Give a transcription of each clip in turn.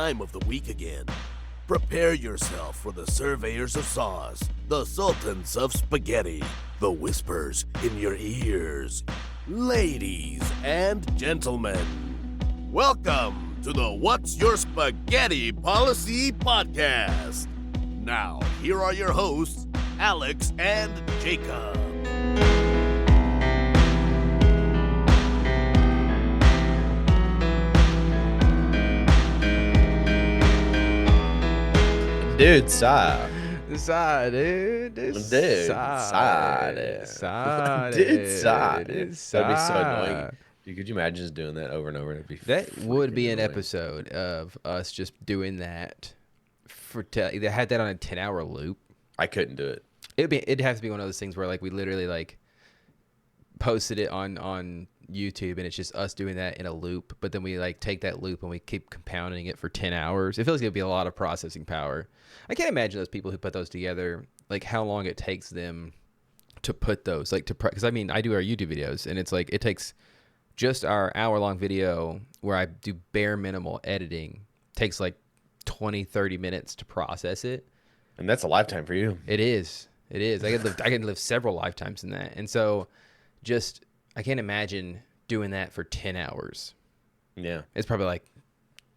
time of the week again. Prepare yourself for the surveyors of sauce, the sultans of spaghetti, the whispers in your ears. Ladies and gentlemen, welcome to the What's Your Spaghetti Policy podcast. Now, here are your hosts, Alex and Jaküb. Dude, sigh. Sigh, dude. Dude, sigh. Dude, sigh. That'd be so annoying. Dude, could you imagine just doing that over and over? That would be an annoying. episode of us just doing that for either had that on a 10-hour loop. I couldn't do it. It'd have to be one of those things where like we literally like posted it on YouTube and it's just us doing that in a loop, but then we like take that loop and we keep compounding it for 10 hours. It feels like it'd be a lot of processing power. I can't imagine those people who put those together, like how long it takes them to put those, like because I mean, I do our YouTube videos and it's like, it takes just our hour-long video where I do bare minimal editing, takes like 20-30 minutes to process it. And that's a lifetime for you. It is. I could live several lifetimes in that. And so just, I can't imagine doing that for 10 hours. Yeah. It's probably like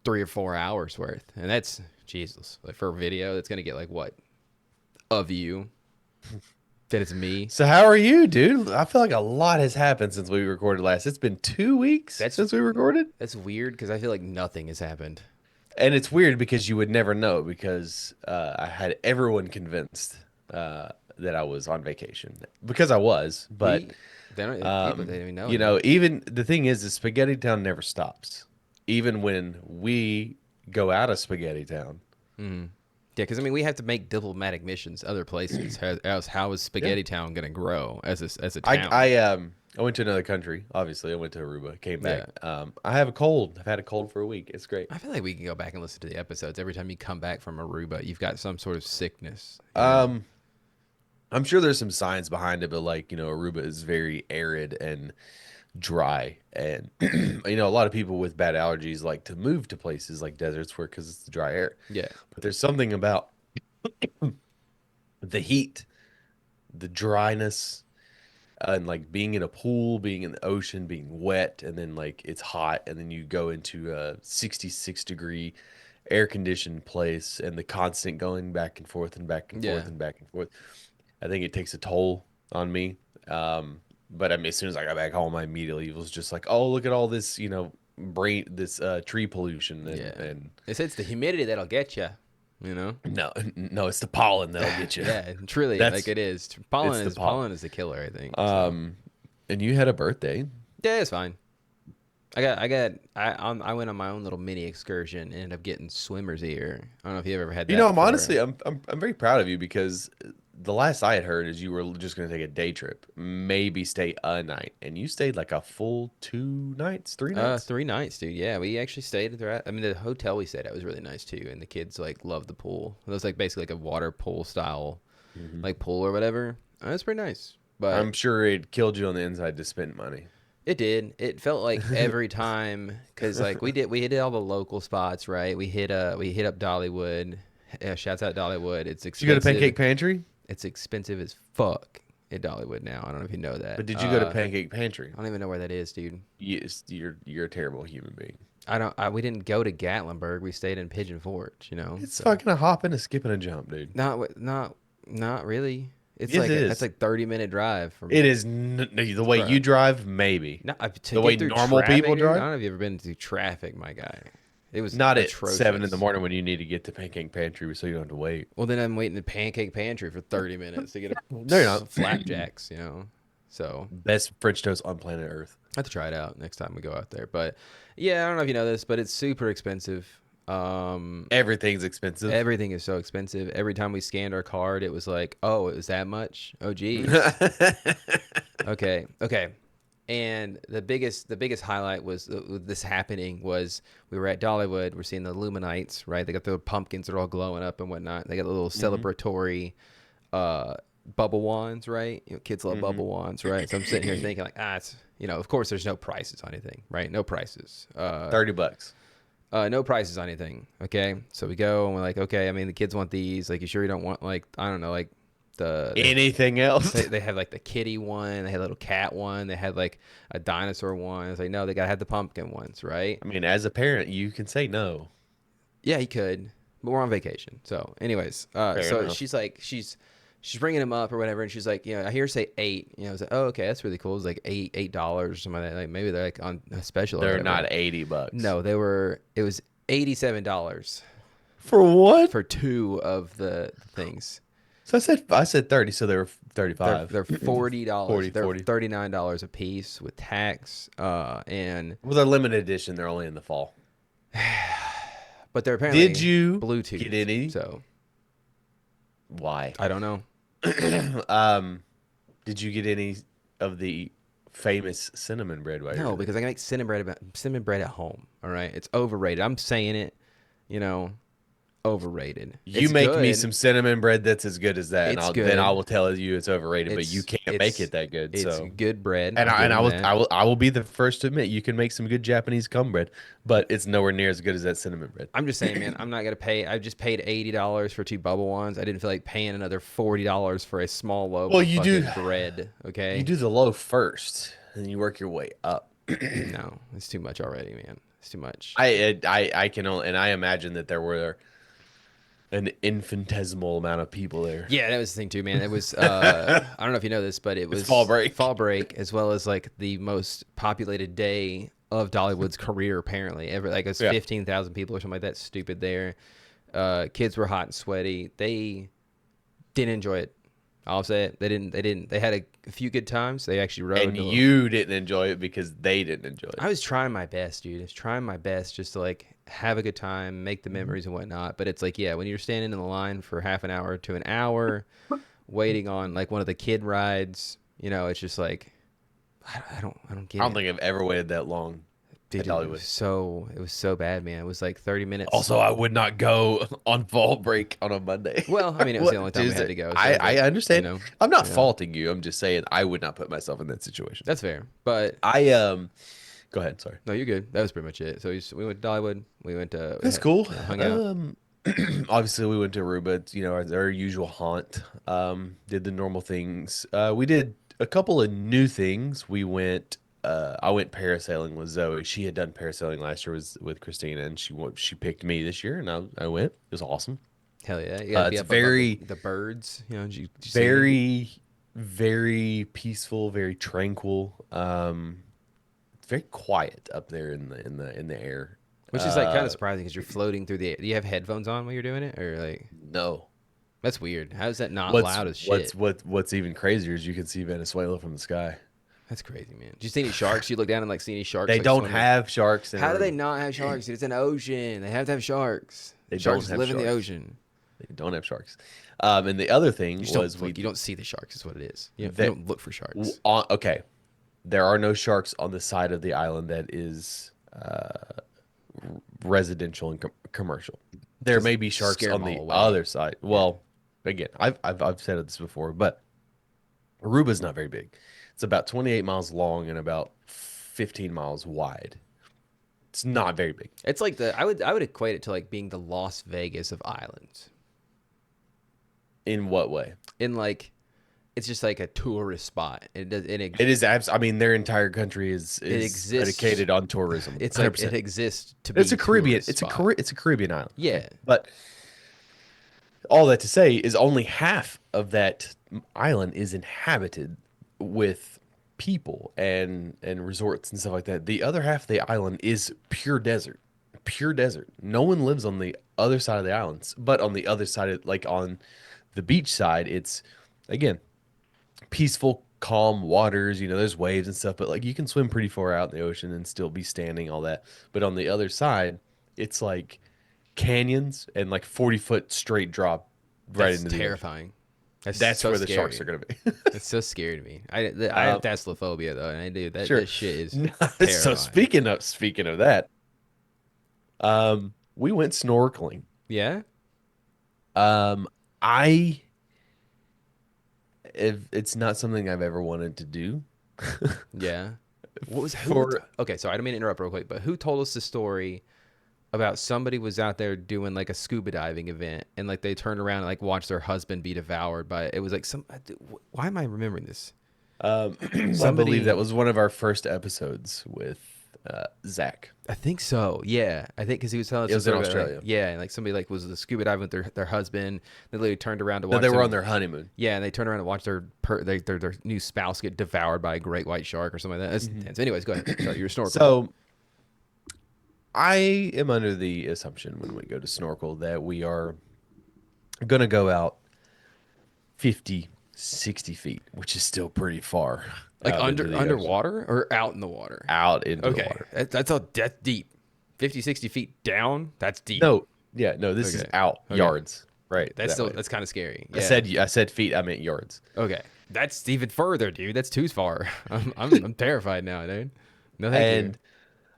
3 or 4 hours worth. And that's, Jesus, like for a video, that's going to get like what? A view. That it's me. So how are you, dude? I feel like a lot has happened since we recorded last. It's been 2 weeks since we recorded. That's weird because I feel like nothing has happened. And it's weird because you would never know because I had everyone convinced that I was on vacation. Because I was, but... They don't even know. You know, even the thing is Spaghetti Town never stops. Even when we go out of Spaghetti Town. Mm-hmm. Yeah, because I mean, we have to make diplomatic missions other places. How is Spaghetti Town going to grow as a town? I went to another country. Obviously, I went to Aruba. Came back. Yeah. I have a cold. I've had a cold for a week. It's great. I feel like we can go back and listen to the episodes. Every time you come back from Aruba, you've got some sort of sickness. I'm sure there's some science behind it, but like, you know, Aruba is very arid and dry. And, you know, a lot of people with bad allergies like to move to places like deserts because it's the dry air. Yeah. But there's something about the heat, the dryness, and like being in a pool, being in the ocean, being wet, and then like it's hot. And then you go into a 66-degree air conditioned place and the constant going back and forth and back and forth and back and forth. I think it takes a toll on me. But I mean, as soon as I got back home, I immediately was just like, oh, look at all this, you know, tree pollution. And it's the humidity that'll get you, you know? No, it's the pollen that'll get you. Yeah, truly, like it is. Pollen is the killer, I think. And you had a birthday. Yeah, it's fine. I went on my own little mini excursion, ended up getting swimmer's ear. I don't know if you ever had that. You know, before. I'm very proud of you because the last I had heard is you were just going to take a day trip, maybe stay a night, and you stayed like a full 2 nights, 3 nights. 3 nights, dude. Yeah, we actually stayed throughout. I mean, the hotel we stayed at was really nice too, and the kids like loved the pool. It was like basically like a water pool style, like pool or whatever. It was pretty nice. But I'm sure it killed you on the inside to spend money. It did. It felt like every time because like we hit all the local spots, right? We hit up Dollywood. Shouts out Dollywood. It's expensive. Did you go to Pancake Pantry? It's expensive as fuck at Dollywood now. I don't know if you know that. But did you go to Pancake Pantry? I don't even know where that is, dude. Yes, you're a terrible human being. We didn't go to Gatlinburg. We stayed in Pigeon Forge. You know, it's fucking a hop and a skip and a jump, dude. Not really. It's yes, like it is. That's like 30-minute drive from. It is the way you drive, maybe. No, the way normal people drive. I don't know if you've ever been through traffic, my guy. It was not atrocious. At 7 in the morning when you need to get to Pancake Pantry so you don't have to wait. Well, then I'm waiting at Pancake Pantry for 30 minutes to get flapjacks, you know. So best French toast on planet Earth. I have to try it out next time we go out there. But yeah, I don't know if you know this, but it's super expensive. Everything's expensive. Everything is so expensive. Every time we scanned our card, it was like, oh, it was that much? Oh, geez. Okay. And the biggest highlight was this happening was we were at Dollywood. We're seeing the Illuminates, right? They got the pumpkins that are all glowing up and whatnot. They got the little celebratory bubble wands, right? You know, kids love bubble wands, right? So I'm sitting here thinking like, it's, you know, of course there's no prices on anything, right? No prices. $30. No prices on anything. Okay, so we go and we're like, okay. I mean, the kids want these. Like, you sure you don't want like I don't know, like Anything else? they had like the kitty one. They had a little cat one. They had like a dinosaur one. It's like no, they gotta have the pumpkin ones, right? I mean, as a parent, you can say no. Yeah, he could, but we're on vacation. So, anyways, Fair so enough. she's like, she's bringing him up or whatever, and she's like, I hear her say 8. I was like, oh, okay, that's really cool. It's like $8 or something like that. Like maybe they're like on a special. Or They're whatever. not $80. No, they were. It was $87 For what? for 2 of the things. So I said 30, so they were 35. They're $40. 40, They're 40. $39 a piece with tax. And Well, they're limited edition. They're only in the fall. but they're apparently Did you Bluetooth. get any? So Why? I don't know. Did you get any of the famous cinnamon bread? While you were No, there? because I can make cinnamon bread at home. All right, it's overrated. I'm saying it. Overrated. You It's make me good. some cinnamon bread that's as good as that, and It's then good. I will tell you it's overrated. But you can't make it's- it that good. It's So, good bread. and I'll give them that. I will be the first to admit you can make some good Japanese cum bread, but it's nowhere near as good as that cinnamon bread. I'm just saying, man. I'm not gonna pay. I just paid $80 for 2 bubble ones. I didn't feel like paying another $40 for a small loaf Well, of you do- fucking bread. Okay. You do the loaf first, and you work your way up. No, it's too much already, man. It's too much. I can only, and I imagine that there were an infinitesimal amount of people there. Yeah, that was the thing too, man. It was I don't know if you know this, but it was fall break. Fall break, as well as like the most populated day of Dollywood's career, apparently. Ever like it was Yeah. 15,000 people or something like that. Stupid there. Kids were hot and sweaty. They didn't enjoy it. I'll say it. They didn't. They had a few good times. They actually rode. And you didn't enjoy it because they didn't enjoy it. I was trying my best, dude. I was trying my best just to like have a good time, make the memories and whatnot. But it's like, yeah, when you're standing in the line for half an hour to an hour, waiting on like one of the kid rides, it's just like, I don't get I don't it. think I've ever waited that long Dude, at it Dollywood. was so bad, man. It was like 30 minutes. Also, I would not go on fall break on a Monday. Well, I mean, it was the only time we Tuesday. had to go. So, I but, understand. you know, I'm not yeah. faulting you. I'm just saying I would not put myself in that situation. That's fair. But Go ahead. Sorry. no, you're good. That was pretty much it. So we went to Dollywood. We went to. That's cool. Hung out. Obviously, we went to Aruba. It's, our usual haunt. Did the normal things. We did a couple of new things. I went parasailing with Zoe. She had done parasailing last year with Christina, and she picked me this year, and I went. It was awesome. Hell yeah. You gotta be it's up above very- the birds. Did you see anything? Very, very peaceful, very tranquil. It's very quiet up there in the air. Which is like kind of surprising because you're floating through the air. Do you have headphones on while you're doing it, or like No. that's weird? How is that not loud as shit? What's even crazier is you can see Venezuela from the sky. That's crazy, man. Did you see any sharks? You look down and like see any sharks? They like, don't swimming? have sharks. How do they not have sharks? Dude, it's an ocean. They have to have sharks. They Sharks don't have live in the sharks. ocean. They don't have sharks. And the other thing You just was don't look, you don't see the sharks. Is what it is. You They- don't look for sharks. Okay, there are no sharks on the side of the island that is residential and commercial. There Just may be sharks scare on 'em the all away. other side. Well, again, I've said this before, but Aruba's not very big. It's about 28 miles long and about 15 miles wide. It's not very big. It's like I would equate it to like being the Las Vegas of islands. In what way? In like, it's just like a tourist spot. It does. It is. I mean, their entire country is exists- predicated on tourism. It's like 100%. it exists to be. It's a Caribbean. tourist It's spot. it's a Caribbean island. Yeah. But all that to say is only half of that island is inhabited with people and resorts and stuff like that. The other half of the island is pure desert. Pure desert. No one lives on the other side of the islands, but on the other side, like on the beach side, it's again peaceful, calm waters. There's waves and stuff, but like you can swim pretty far out in the ocean and still be standing, all that. But on the other side, it's like canyons and like 40-foot straight drop right That's into the ocean. terrifying. That's so where the scary. sharks are going to be. It's so scary to me. I have thalassophobia though, and I do that. Sure. That shit is So terrifying. speaking of that, we went snorkeling. Yeah. It's not something I've ever wanted to do. Yeah. What was For- okay? Sorry, I don't mean to interrupt real quick, but who told us the story about somebody was out there doing like a scuba diving event, and like they turned around and like watched their husband be devoured by it. It was like some. Why am I remembering this? I believe that Somebody. was one of our first episodes with Zach. I think so. Yeah, I think because he was telling us It a was in story about like Australia. yeah, and like somebody like was the scuba diving with their husband. They literally turned around to No, watch they were on them. their honeymoon. Yeah, and they turned around and watched their new spouse get devoured by a great white shark or something like that. That's Mhm. intense. Anyways, go ahead. Sorry, you were snorkeling. So I am under the assumption when we go to snorkel that we are going to go out 50, 60 feet, which is still pretty far Like out into the ocean, underwater or out in the water? out into the Okay, water. that's deep. 50, 60 feet down. That's deep. No, yeah, no, this is Okay. out Okay. yards, right? That's That still way. that's kind of scary. I Yeah. said I said feet, I meant yards. Okay. That's even further, dude. That's too far. I'm terrified now, dude. No, thank you.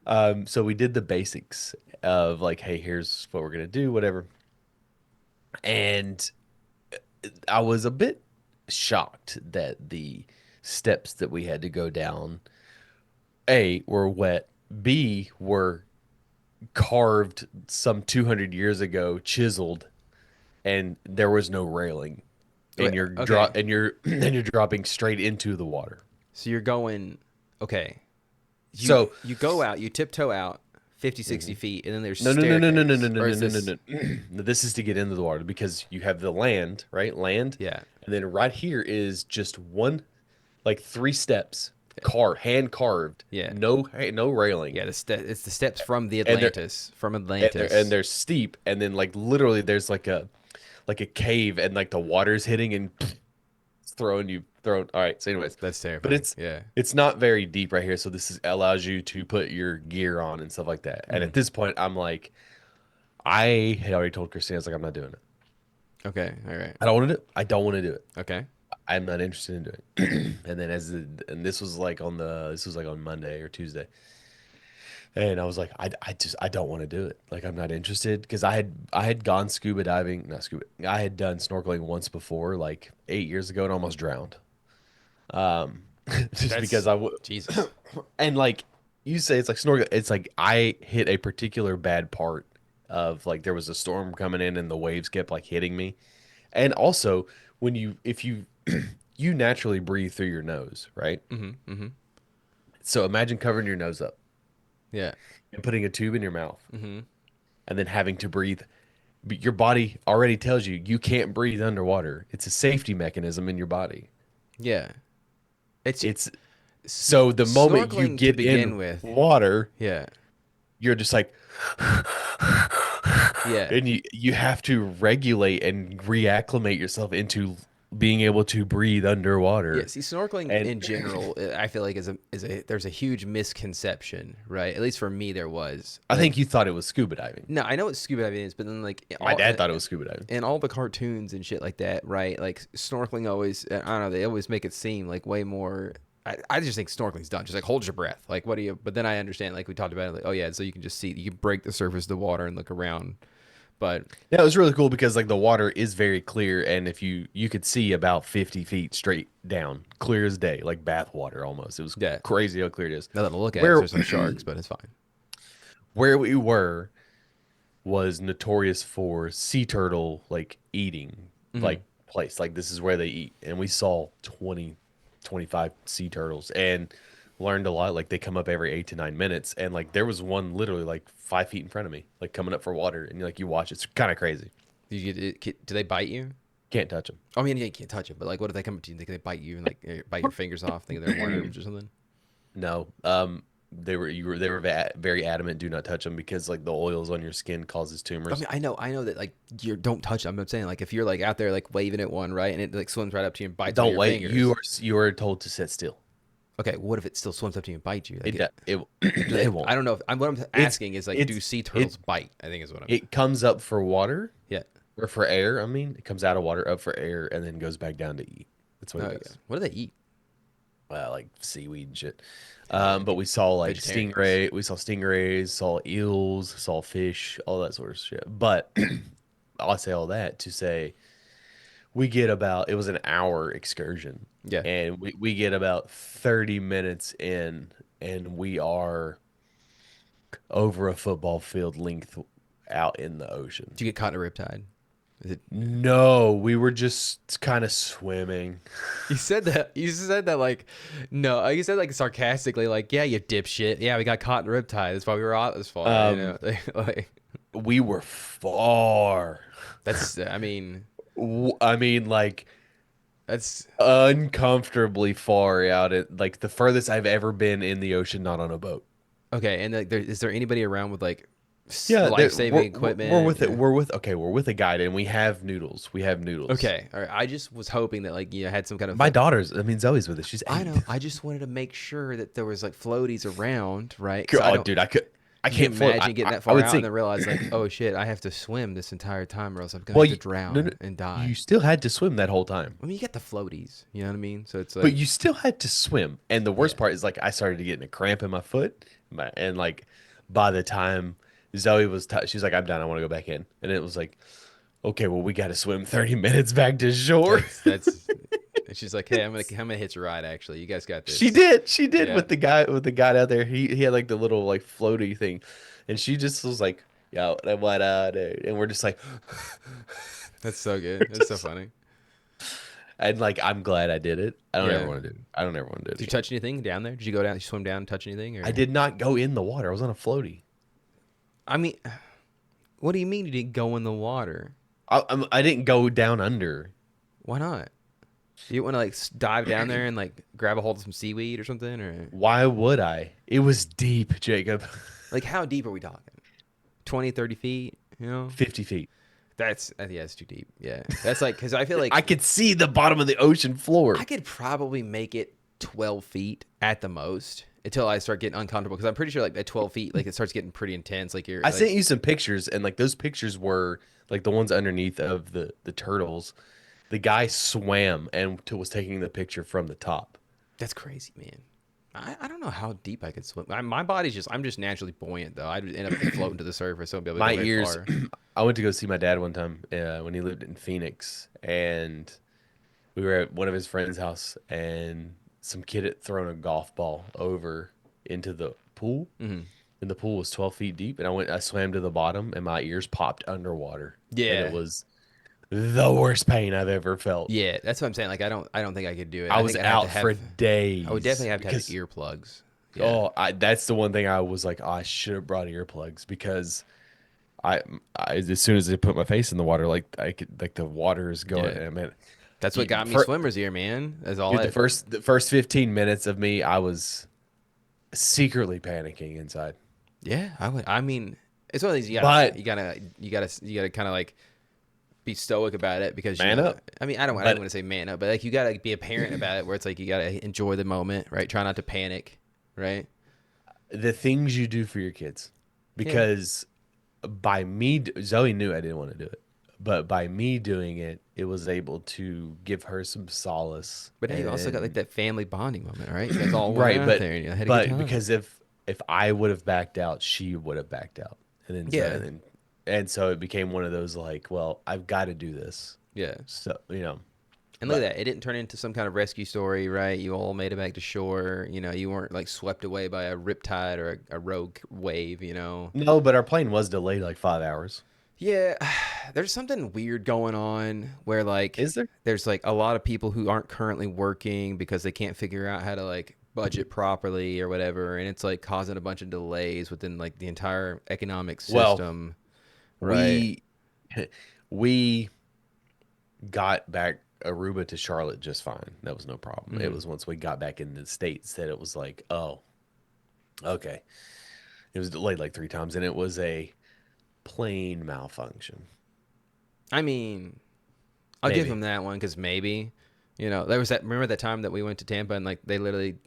And so we did the basics of like, hey, here's what we're gonna do, whatever. And I was a bit shocked that the steps that we had to go down, A, were wet, B, were carved some 200 years ago, chiseled, and there was no railing. Wait, And you're okay. and you're dropping straight into the water. So you're going. Okay. You So you go out. You tiptoe out 50, mm-hmm. 60 feet, and then there's No, no, no, no, no, no, no, staircase. no, Or no, is no, no, this? no. No, this is to get into the water because you have the land, right? Land. Yeah. And then right here is just one, like three steps, hand carved, Yeah. no railing. Yeah. It's the steps from the And they're Atlantis. From and Atlantis. they're steep, and then like literally there's like a cave, and like the water's hitting and it's throwing you throwing. All right. So anyways, That's but terrifying. Yeah. it's not very deep right here, so allows you to put your gear on and stuff like that. And Mm-hmm. at this point, I'm like. I had already told Christina, I was like, I'm not doing it. Okay. All right. I don't want to do it. I don't want to do it. Okay. I'm not interested in doing it. And then and this was like on Monday or Tuesday. And I was like, I don't want to do it. Like I'm not interested because I had gone scuba diving, not scuba. I had done snorkeling once before, like 8 years ago, and almost drowned. Just because That's I would, Jesus. and like you say, it's like snorkeling. It's like I hit a particular bad part of like there was a storm coming in and the waves kept like hitting me. And also when if you you naturally breathe through your nose, right? Mm-hmm. Mm-hmm. So imagine covering your nose up Yeah. and putting a tube in your mouth Mm-hmm. and then having to breathe. But your body already tells you you can't breathe underwater. It's a safety mechanism in your body. Yeah. It's It's so the moment you snorkeling to get begin in with. water, Yeah. you're just like Yeah. and you have to regulate and reacclimate yourself into being able to breathe Yeah, underwater. see, snorkeling And in general, I feel like is a there's a huge misconception, right? At least for me, there was. I Like, think you thought it was scuba diving. no, I know what scuba diving is, but then like My dad thought it was scuba diving. in all the cartoons and shit like that, right? Like snorkeling always, I don't know, they always make it seem like way more. I just think snorkeling's done. Just like hold your breath. Like what do you? But then I understand, like we talked about it. Like oh yeah, so you can just see, you can break the surface of the water and look around. But Yeah, it was really cool because like the water is very clear, and if you could see about 50 feet straight down, clear as day, like bath water almost. It was yeah, crazy how clear it is. nothing to look at. 'Cause Where there's some sharks, but it's fine. where we were was notorious for sea turtle like eating Mm-hmm. like place. Like this is where they eat, and we saw 20, 25 sea turtles and learned a lot. Like they come up every 8 to 9 minutes, and like there was one literally like 5 feet in front of me, like coming up for water, and like you watch, it's kind of crazy. Do they bite you? Can't touch them. I mean, yeah, you can't touch it, but like, what if they come up to you? Think they bite you and like bite your fingers off? Think they're worms or something? No, they were very adamant, do not touch them because like the oils on your skin causes I tumors. mean, I know that like you don't touch them. I'm saying like if you're like out there like waving at one, right, and it like swims right up to you and bites one of Don't your wait. fingers. You are told to sit still. Okay, what if it still swims up to you and bites you? Like It it won't. I don't know. What I'm It's asking is like, do it's sea it turtles bite? I think is what I'm. it comes up for water Yeah. or for air. I mean, it comes out of water up for air and then goes back down to eat. That's what Oh it yeah. does. What do they eat? Like seaweed and shit. But we saw like Vegetarians. we saw stingrays, saw eels, saw fish, all that sort of shit. But I'll say all that to say we get about it was an hour excursion, Yeah. and we get about 30 minutes in, and we are over a football field length out in the ocean. Did you get caught in a riptide? Is it? No, we were just kind of swimming. You said that. You said that like, no. You said like sarcastically, like, yeah, you dipshit. Yeah, we got caught in a riptide. That's why we were out this far. You know, like We were far. that's. I mean, I mean, like that's uncomfortably far out. At like the furthest I've ever been in the ocean, not on a boat. okay. And like, is there anybody around with like Yeah, life saving equipment? we're with it. Yeah. We're with a guide, and we have noodles. We have noodles. Okay. All right. I just was hoping that like you had some kind of. My daughter's. I mean, Zoe's with us. She's 8. I know. I just wanted to make sure that there was like floaties around, right? 'Cause I Oh, don't. dude, I Can you can't float. imagine getting that I far would out sink. and then realize like, oh shit, I have to swim this entire time or else I'm gonna Well, have to drown no, no, and die. you still had to swim that whole time. I mean, you get the floaties, you know what I mean? So it's But like, you still had to swim. And the worst yeah. part is like I started getting a cramp in my foot. And like by the time Zoe was she's like, I'm done. I want to go back in. And it was like, okay, well, we got to swim 30 minutes back to shore. That's. And she's like, hey, I'm gonna hitch a ride. Actually, you guys got this. She did Yeah. with the guy out there. He had like the little like floaty thing. And she just was like, yo, what dude? And we're just like, That's so good. That's so funny. and like I'm glad I did it. I don't Yeah. ever want to do it. I don't ever want to do it Did you again. touch anything down there? Did you go down? Did you swim down and touch anything? Or I did not go in the water. I was on a floaty. I mean, what do you mean you didn't go in the water? I didn't go down under. Why not? You want to like dive down there and like grab a hold of some seaweed or something, or Why would I? It was deep, Jacob. like how deep are we talking? 20, 30 feet? You know, 50 feet. that's yeah, it's too deep. Yeah, that's like because I feel like I could see the bottom of the ocean floor. I could probably make it 12 feet at the most until I start getting uncomfortable because I'm pretty sure like at 12 feet like it starts getting pretty intense. Like you're I like, sent you some pictures, and like those pictures were like the ones underneath of the turtles. The guy swam and was taking the picture from the top. that's crazy, man. I don't know how deep I could swim. My body's just I'm just naturally buoyant though. I just end up floating to the surface. So I'll be able to My go very ears. far. I went to go see my dad one time when he lived in Phoenix, and we were at one of his friend's house, and some kid had thrown a golf ball over into the pool, Mhm. and the pool was 12 feet deep, and I swam to the bottom, and my ears popped underwater. And Yeah. it was the worst pain I've ever felt. Yeah, that's what I'm saying. Like I don't think I could do it. I was think I'd have out to have- for days. I would definitely have to have because- earplugs. Yeah. Oh, that's the one thing I was like, oh, I should have brought earplugs because I as soon as I put my face in the water, like I could like the water is going. Yeah. I mean, That's what got me fir- swimmer's ear, man. That's all. dude, the first 15 minutes of me, I was secretly panicking inside. Yeah, I would. I mean, it's one of these But- you gotta kind of like be stoic about it because Man up. I mean, I don't But- want to say man up, but like you gotta be a parent about it, where it's like you gotta enjoy the moment, right? Try not to panic, right? The things you do for your kids, because by me, Zoe knew I didn't want to do it, but by me doing it, it was able to give her some solace. But now you also got like and- that family bonding moment, right? You guys all right, went out but there and you had a good time. because if I would have backed out, she would have backed out, and then Yeah. and so it became one of those like, well, I've got to do this. yeah. So And look at that. It didn't turn into some kind of rescue story, right? You all made it back to shore. You know, you weren't like swept away by a riptide or a rogue wave, you know? no, but our plane was delayed like 5 hours. Yeah. There's something weird going on where like Is there? there's like a lot of people who aren't currently working because they can't figure out how to like budget properly or whatever. And it's like causing a bunch of delays within like the entire economic Well, system. Right. We got back Aruba to Charlotte just fine. That was no problem. It Mhm. was once we got back into the States that it was like, oh, okay. It was delayed like 3 times, and it was a plane malfunction. I mean, I'll give Maybe. them that one because maybe, you know, there was that. Remember that time that we went to Tampa and like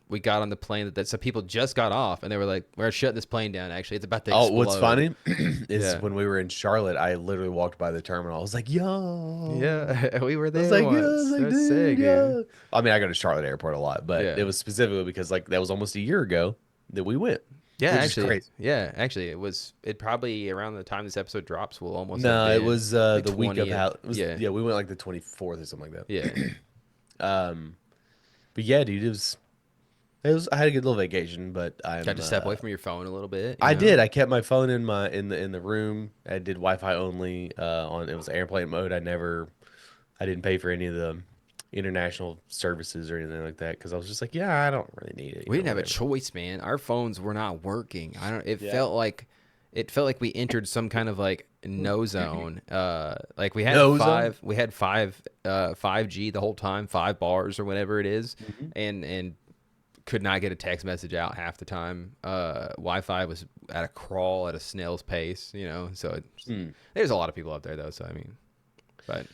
we got on the plane that some people just got off and they were like, "We're shutting this plane down. Actually, it's about to Oh, explode." what's funny is Yeah. when we were in Charlotte, I literally walked by the terminal. I was like, yo. Yeah, we were I there was like, once. yeah, I was like, That's dude, sick, yeah. dude. I mean, I go to Charlotte Airport a lot, but Yeah. it was specifically because like that was almost a year ago that we went. Yeah, which is actually, crazy. it probably around the time this episode drops will almost. No, have it been, was like, the week of 20th. how. It was, Yeah. yeah, we went like the 24th or something like that. Yeah, But yeah, dude, it was. I had a good little vacation, but Got to step away from your phone a little bit. I did. I kept my phone in the room. I did Wi-Fi only. On it was airplane mode. I didn't pay for any of the international services or anything like that because I was just like, yeah, I don't really need it. We didn't have a whatever. choice, man. Our phones were not working. I don't. Yeah. It felt like we entered some kind of like no zone. Like we had No zone? 5G the whole time, 5 bars or whatever it is, Mhm. and could not get a text message out half the time. Wi-Fi was at a crawl at a snail's pace, you know. So Hmm. there's a lot of people out there though. So I mean, but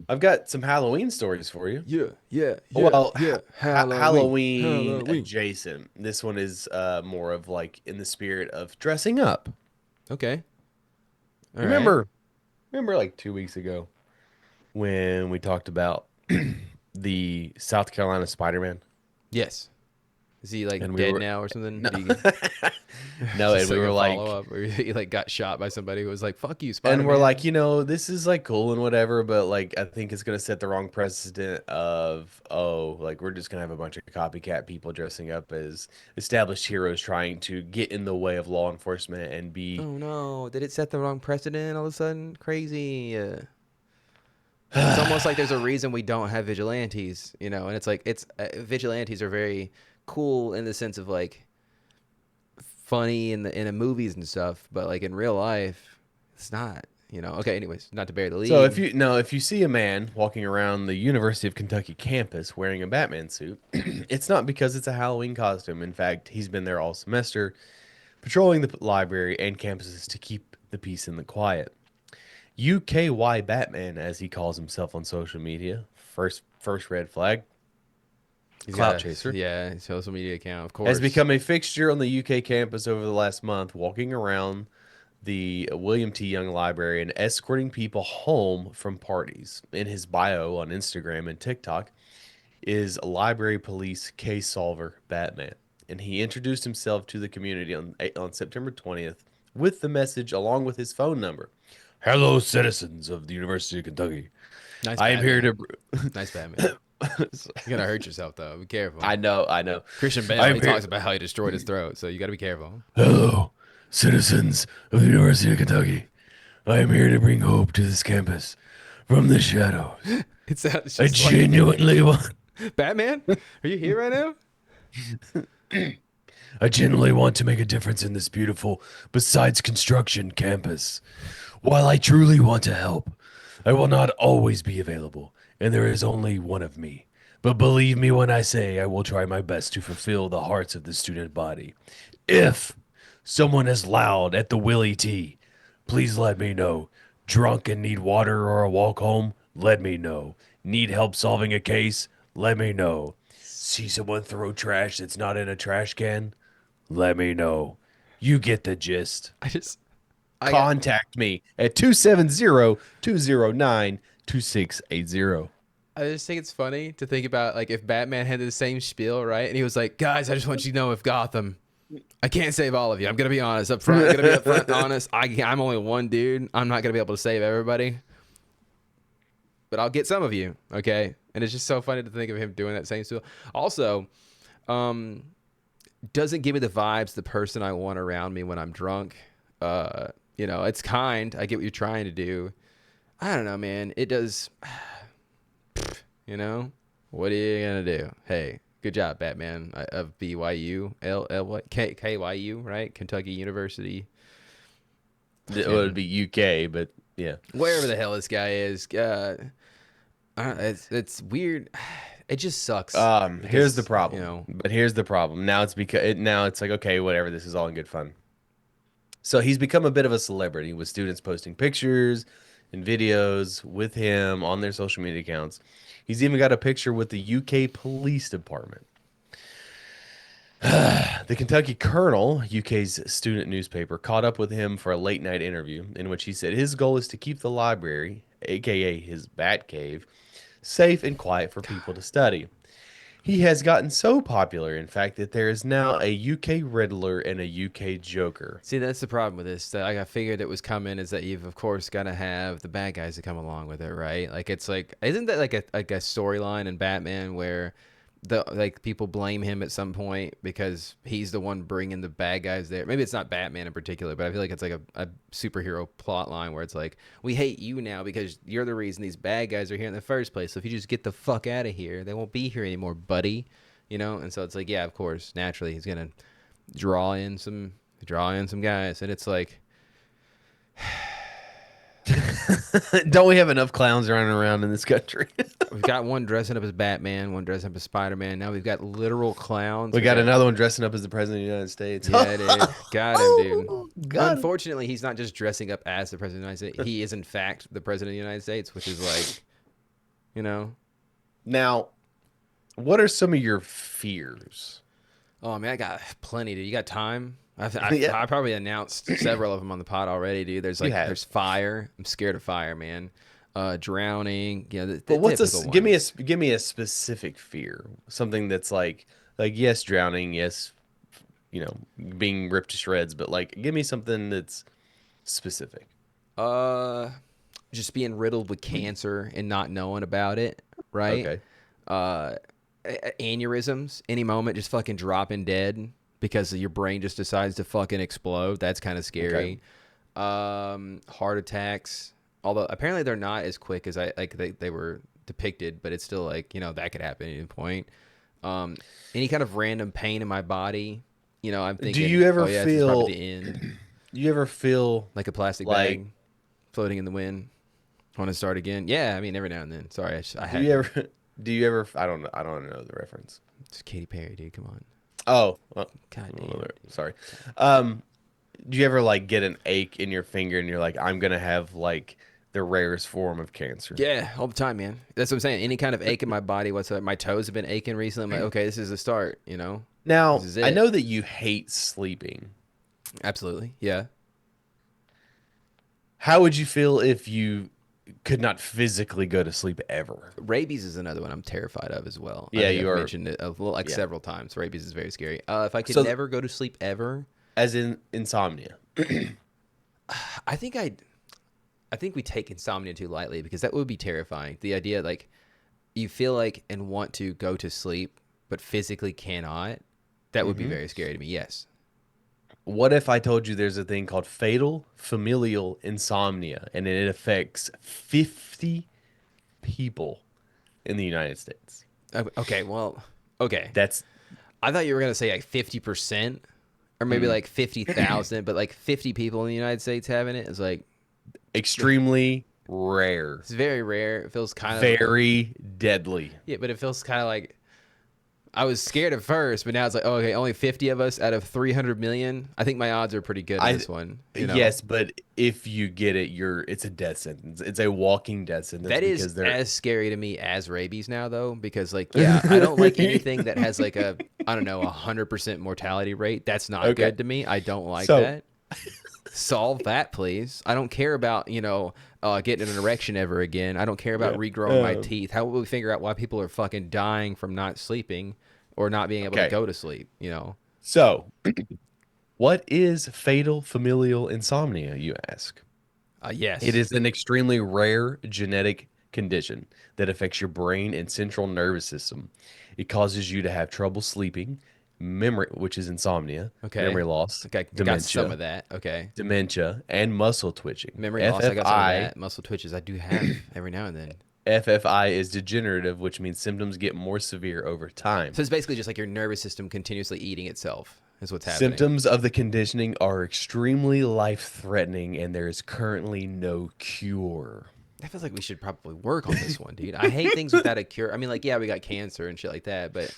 I've got some Halloween stories for you. yeah. Halloween Halloween. adjacent. This one is more of like in the spirit of dressing up. Okay. All right. Remember like 2 weeks ago when we talked about the South Carolina Spider-Man? Yes. Is he like And we dead were now or something? no, Did he, no, and just we like were a like, follow up where he like got shot by somebody who was like, "Fuck you, Spider and Man." we're like, this is like cool and whatever, but like I think it's gonna set the wrong precedent of like we're just gonna have a bunch of copycat people dressing up as established heroes trying to get in the way of law enforcement and be Oh no! Did it set the wrong precedent all of a sudden? Crazy. It's almost like there's a reason we don't have vigilantes, you know. And it's like vigilantes are very cool in the sense of like funny in the movies and stuff, but like in real life, it's not. You know. Okay. Anyways, not to bury the So lead. if you see a man walking around the University of Kentucky campus wearing a Batman suit, it's not because it's a Halloween costume. In fact, he's been there all semester, patrolling the library and campuses to keep the peace and the quiet. UKY Batman, as he calls himself on social media, first red flag, He's got clout chaser, a social media account, of has course. become a fixture on the UK campus over the last month, walking around the William T. Young Library and escorting people home from parties. In his bio on Instagram and TikTok is library police case solver Batman. And he introduced himself to the community on September 20th with the message along with his phone number. Hello, citizens of the University of Kentucky. Nice I am here Batman. to. Nice Batman. You're gonna hurt yourself though. Be careful. I know. Christian I Bale, am he here. talks about how he destroyed his throat, so you got to be careful. Hello, citizens of the University of Kentucky. I am here to bring hope to this campus from the shadows. It sounds I just like genuinely want. Batman. Are you here right now? I genuinely want to make a difference in this beautiful, besides construction, campus. While I truly want to help, I will not always be available, and there is only one of me. But believe me when I say I will try my best to fulfill the hearts of the student body. If someone is loud at the Willie T, please let me know. Drunk and need water or a walk home? Let me know. Need help solving a case? Let me know. See someone throw trash that's not in a trash can? Let me know. You get the gist. I just I got Contact me at 270-209-2680. I just think it's funny to think about like if Batman had the same spiel, right? And he was like, "Guys, I just want you to know if Gotham, I can't save all of you. I'm gonna be honest up front. I'm gonna be up front honest. I'm only one dude. I'm not gonna be able to save everybody, but I'll get some of you, okay?" And it's just so funny to think of him doing that same spiel. Also, um, doesn't give me the vibes the person I want around me when I'm drunk. You know, it's kind. I get what you're trying to do. I don't know, man. It does. You know, what are you gonna do? Hey, good job, Batman of BYU, what KYU, right? Kentucky University. It would be UK, but yeah. Wherever the hell this guy is. It's weird. It just sucks. Here's the because, problem. You know, But here's the problem. Now it's like, okay, whatever, this is all in good fun. So he's become a bit of a celebrity with students posting pictures and videos with him on their social media accounts. He's even got a picture with the UK Police Department. The Kentucky Colonel, UK's student newspaper, caught up with him for a late night interview in which he said his goal is to keep the library, aka his bat cave, safe and quiet for people to study. He has gotten so popular, in fact, that there is now a UK Riddler and a UK Joker. see, that's the problem with this. That I figured it was coming is that you've of course got to have the bad guys to come along with it, right? Like it's like, isn't that like a storyline in Batman where people blame him at some point because he's the one bringing the bad guys there. Maybe it's not Batman in particular, but I feel like it's like a superhero plot line where it's like, we hate you now because you're the reason these bad guys are here in the first place. So if you just get the fuck out of here, they won't be here anymore, buddy. You know? And so it's like, yeah, of course, naturally he's gonna draw in some guys, and it's like, don't we have enough clowns running around in this country? we've got one dressing up as Batman, one dressing up as Spider-Man. Now we've got literal clowns. We got another one dressing up as the president of the United States. Yeah, dude. Got him, dude. Got him. Unfortunately, he's not just dressing up as the president of the United States. He is, in fact, the president of the United States, which is like, you know. Now, what are some of your fears? Oh, man, I got plenty, dude. You got time? Yeah. I probably announced several of them on the pod already, dude. There's fire. I'm scared of fire, man. Drowning. Yeah, But what's typical give ones. me a specific fear, something that's like yes, drowning, yes, you know, being ripped to shreds, but like give me something that's specific. Just being riddled with cancer and not knowing about it, right? Okay. Aneurysms, any moment, just fucking dropping dead because your brain just decides to fucking explode. That's kind of scary. Heart attacks, although apparently they're not as quick as they were depicted, but it's still like, you know, that could happen at any point. Any kind of random pain in my body, you know, I'm thinking, Do you ever this is feel probably the end, Do you ever feel like a plastic like- bag floating in the wind. Want to start again? Yeah, I mean every now and then. Sorry, I had do you ever I don't know the reference. it's Katy Perry, dude. Come on. Oh, well, God damn. sorry. Do you ever like get an ache in your finger and you're like, I'm gonna have like the rarest form of cancer? Yeah, all the time, man. That's what I'm saying. Any kind of ache in my body whatsoever. My toes have been aching recently. I'm like, okay, this is the start, you know? Now, This is I it. know that you hate sleeping. Absolutely. Yeah. How would you feel if you could not physically go to sleep ever? Rabies is another one I'm terrified of as well. Yeah, I think you I've are- mentioned it Yeah. several times. Rabies is very scary. If I could So- never go to sleep ever, As in insomnia. I think we take insomnia too lightly because that would be terrifying. The idea like you feel like and want to go to sleep but physically cannot. That would be very scary to me. Yes. What if I told you there's a thing called fatal familial insomnia and it affects 50 people in the United States? Okay. Well. Okay. That's I thought you were gonna say like 50%, or maybe like 50,000, but like 50 people in the United States having it is like extremely rare. it's very rare. It feels kind of Very deadly. yeah, but it feels kind of like I was scared at first, but now it's like, oh, okay, only 50 of us out of 300 million. I think my odds are pretty good on this one. You know? Yes, but if you get it, it's a death sentence. It's a walking death sentence. That because is they're as scary to me as rabies now, though, because like, yeah, I don't like anything that has like a, I don't know, 100% mortality rate. That's not Okay. good to me. I don't like So- that. Solve that, please. I don't care about, you know, getting an erection ever again. I don't care about regrowing my teeth. How will we figure out why people are fucking dying from not sleeping or not being able to Okay. go to sleep, you know? So, what is fatal familial insomnia, you ask? Yes. It is an extremely rare genetic condition that affects your brain and central nervous system. It causes you to have trouble sleeping, memory, which is insomnia, Okay. memory loss, Okay, got dementia, some of that. Okay. dementia, and muscle twitching. Memory loss, I got some of that. Muscle twitches, I do have every now and then. FFI is degenerative, which means symptoms get more severe over time. So it's basically just like your nervous system continuously eating itself is what's happening. Symptoms of the conditioning are extremely life-threatening, and there is currently no cure. I feel like we should probably work on this one, dude. I hate things without a cure. I mean, like, yeah, we got cancer and shit like that, but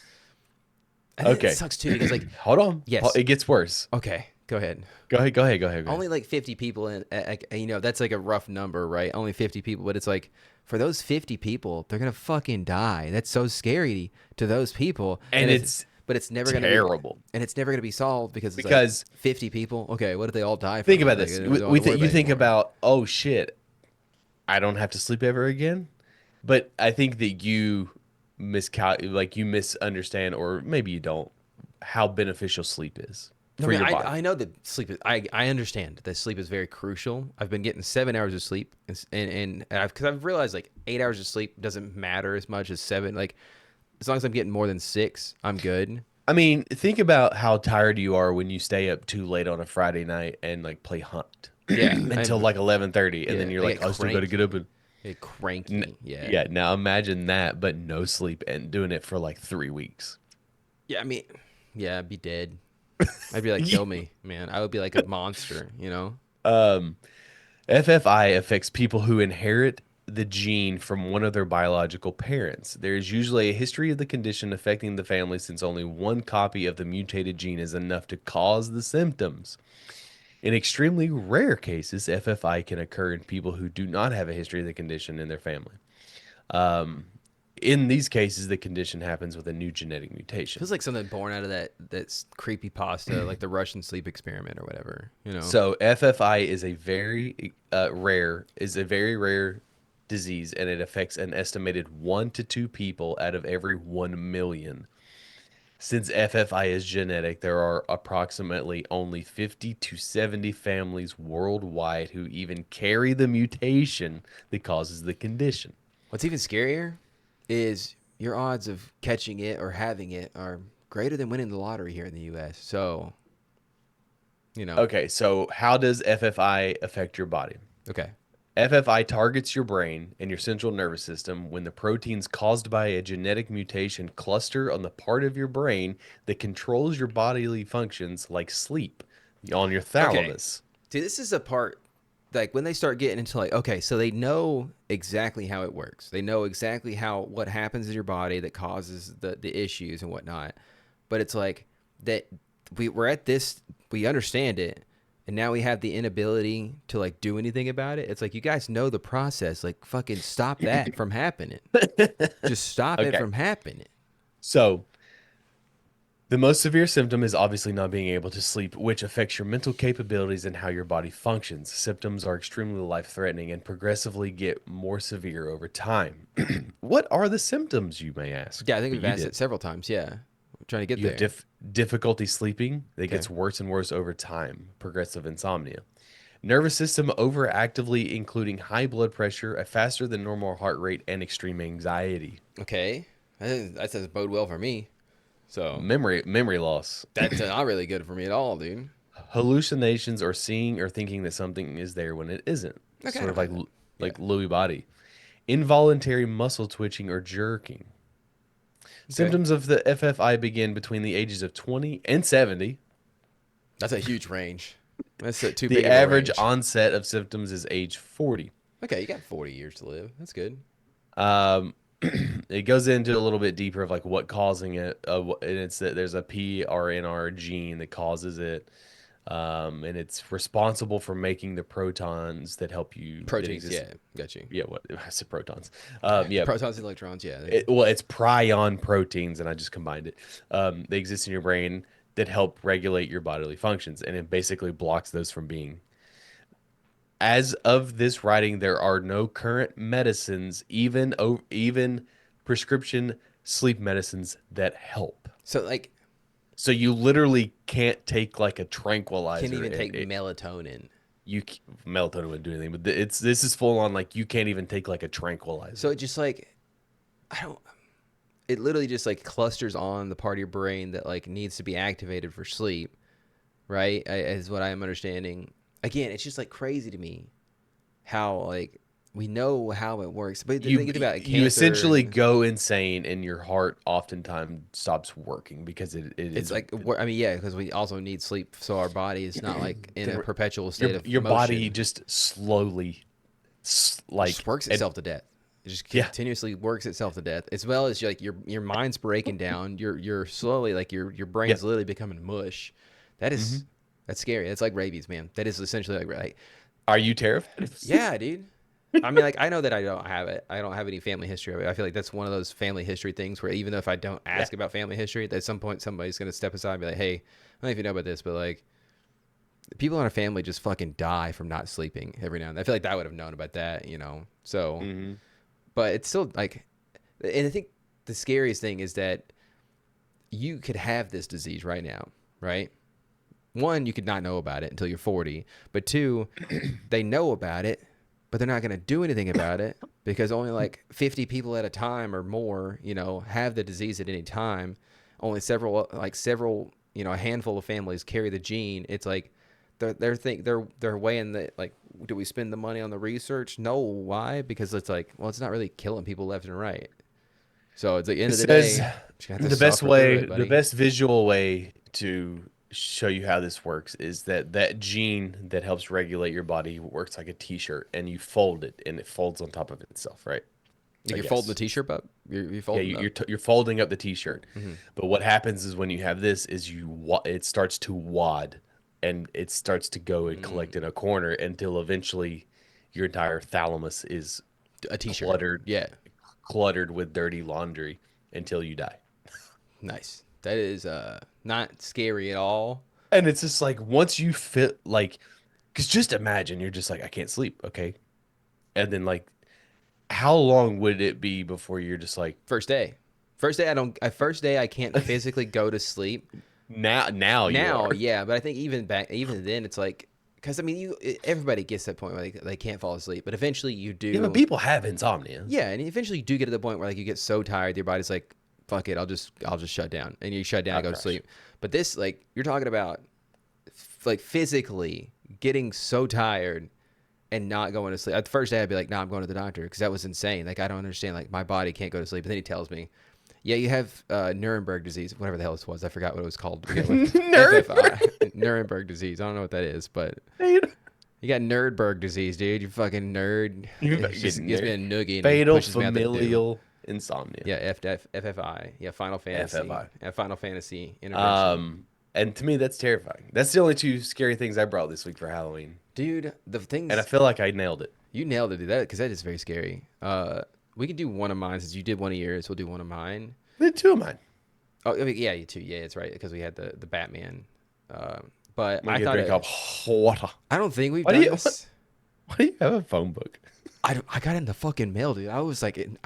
I think Okay. it sucks too because, like, Hold on. Yes. It gets worse. okay, go ahead. Go ahead. Only like 50 people, and you know, that's like a rough number, right? Only 50 people, but it's like for those 50 people, they're gonna fucking die. That's so scary to those people, And it's but it's never gonna terrible. be, and it's never gonna be solved because it's Because- like 50 people. Okay, what if they all die? Think from about it? this. Like, we don't We have to worry you think it anymore. about, oh shit, I don't have to sleep ever again. But I think that you you misunderstand, or maybe you don't, how beneficial sleep is No, for I mean, your body. I know that sleep is. I understand that sleep is very crucial. I've been getting 7 hours of sleep, and because I've realized like 8 hours of sleep doesn't matter as much as 7. Like As long as I'm getting more than 6, I'm good. I mean, think about how tired you are when you stay up too late on a Friday night and like play Hunt Yeah, until like 11:30, and then yeah, you're I like, get "I still got to get up cranky. and." I get cranky. Yeah. Yeah, now imagine that, but no sleep and doing it for like 3 weeks. Yeah, I mean, yeah, I'd be dead. I'd be like, kill me, man. I would be like a monster, you know? Um, FFI affects people who inherit the gene from one of their biological parents. There is usually a history of the condition affecting the family since only one copy of the mutated gene is enough to cause the symptoms. In extremely rare cases, FFI can occur in people who do not have a history of the condition in their family. Um, in these cases, the condition happens with a new genetic mutation. Feels like something born out of that creepy pasta, like the Russian sleep experiment or whatever, you know? So FFI is a very rare disease, and it affects an estimated 1 to 2 people out of every 1 million. Since FFI is genetic, there are approximately only 50 to 70 families worldwide who even carry the mutation that causes the condition. What's even scarier is your odds of catching it or having it are greater than winning the lottery here in the U.S. So, you know, Okay, so how does FFI affect your body? okay. FFI targets your brain and your central nervous system when the proteins caused by a genetic mutation cluster on the part of your brain that controls your bodily functions like sleep on your Okay. thalamus. See, this is a part, like when they start getting into like, okay, so they know exactly how it works. They know exactly what happens in your body that causes the issues and whatnot. But it's like that we're at this, we understand it, and now we have the inability to like do anything about it. It's like you guys know the process. Like fucking stop that from happening. Just stop it Okay, from happening. so the most severe symptom is obviously not being able to sleep, which affects your mental capabilities and how your body functions. Symptoms are extremely life-threatening and progressively get more severe over time. What are the symptoms, you may ask? Yeah, I think But we've you asked did. it several times. Yeah, we're trying to get You have there. difficulty sleeping that Okay. gets worse and worse over time, progressive insomnia. Nervous system overactively, including high blood pressure, a faster than normal heart rate, and extreme anxiety. Okay. That doesn't bode well for me. So Memory loss. that's not really good for me at all, dude. Hallucinations or seeing or thinking that something is there when it isn't. Okay, I Sort don't of mind that. Yeah. like Louis body. Involuntary muscle twitching or jerking. Okay. Symptoms of the FFI begin between the ages of 20 and 70. That's a huge range. That's too The big of a average range. onset of symptoms is age 40. Okay, you got 40 years to live. That's good. Um, it goes into a little bit deeper of like what causing it, and it's that there's a PRNR gene that causes it, and it's responsible for making the protons that help you that Proteins, exist. yeah, got you. Yeah, what I said protons. The Yeah, protons and electrons, yeah. well, it's prion proteins, and I just combined it. They exist in your brain that help regulate your bodily functions, and it basically blocks those from being. As of this writing, there are no current medicines, even prescription sleep medicines that help. So like, So you literally can't take like a can't tranquilizer. even take melatonin. Melatonin wouldn't do anything, but this is full on like you can't even take like a tranquilizer. So it just like, I don't. It literally just like clusters on the part of your brain that like needs to be activated for sleep, right? Is what I am understanding. Again, it's just like crazy to me how like we know how it works, but you thinking about you cancer essentially and go insane and your heart oftentimes stops working because it it's is like I mean, yeah, because we also need sleep, so our body is not like in a the, perpetual state of your body motion. just slowly It just like works and itself to death. It just yeah. continuously works itself to death, as well as like your mind's breaking down. You're slowly like your Yeah. brain's literally becoming mush. That is that's scary. That's like rabies, man. That is essentially like Are you terrified? yeah, dude. I mean, like I know that I don't have it. I don't have any family history of it. I feel like that's one of those family history things where even though if I don't Yeah. ask about family history, at some point somebody's gonna step aside and be like, "Hey, I don't know if you know about this, but like people in our family just fucking die from not sleeping every now and then." I feel like I would have known about that, you know. So, hmm but it's still like, and I think the scariest thing is that you could have this disease right now, right? One, you could not know about it until you're 40, but two, they know about it, but they're not going to do anything about it because only like 50 people at a time or more, have the disease at any time. Only several, a handful of families carry the gene. It's like they're weighing the, like, do we spend the money on the research? No. Why? Because it's like, well, it's not really killing people left and right. So it's like, end It of the says day, you have to suffer through it, the buddy. best visual way to show you how this works is that gene that helps regulate your body works like a t-shirt, and you fold it and it folds on top of itself, right? Like I you're folding the guess. t-shirt up. You're Yeah, folding up. you're folding up the t-shirt. Mhm. But what happens is when you have this is it starts to wad, and it starts to go and collect in a corner until eventually your entire thalamus is A t-shirt. cluttered Yeah. cluttered with dirty laundry until you die. Nice. That is not scary at all. And it's just like once you fit like, because just imagine you're just like, I can't sleep, okay? And then like, how long would it be before you're just like, First day. First day I can't physically go to sleep. now you Now, are. yeah, but I think even then it's like, because I mean, everybody gets to that point where they can't fall asleep, but eventually you do. Yeah, but people have insomnia. Yeah, and eventually you do get to the point where like you get so tired, your body's like, fuck it, I'll just shut down, and you shut down and go to crash. sleep. But this, like, you're talking about like physically getting so tired and not going to sleep. At the first day, I'd be like, nah, I'm going to the doctor, because that was insane. Like, I don't understand. Like, my body can't go to sleep. But then he tells me, yeah, you have Nuremberg disease, whatever the hell this was. I forgot what it was called. FFI, Nuremberg disease. I don't know what that is, but you got Nerdberg disease, dude. You fucking nerd. It's just gives me a noogie and Fatal pushes me out the door. familial insomnia. Yeah, FFI. Yeah, Final Fantasy. FFI. Final Fantasy intervention. And to me, that's terrifying. That's the only two scary things I brought this week for Halloween. Dude, the things. And I feel like I nailed it. You nailed it, dude. That, because that is very scary. We can do one of mine since you did one of yours. We'll do one of mine. The two of mine. Oh, I mean, yeah, you too. Yeah, it's right, because we had the Batman. But I I thought drink up water. I don't think we've Why do done you- this. Why do you have a phone book? I got in the fucking mail, dude. I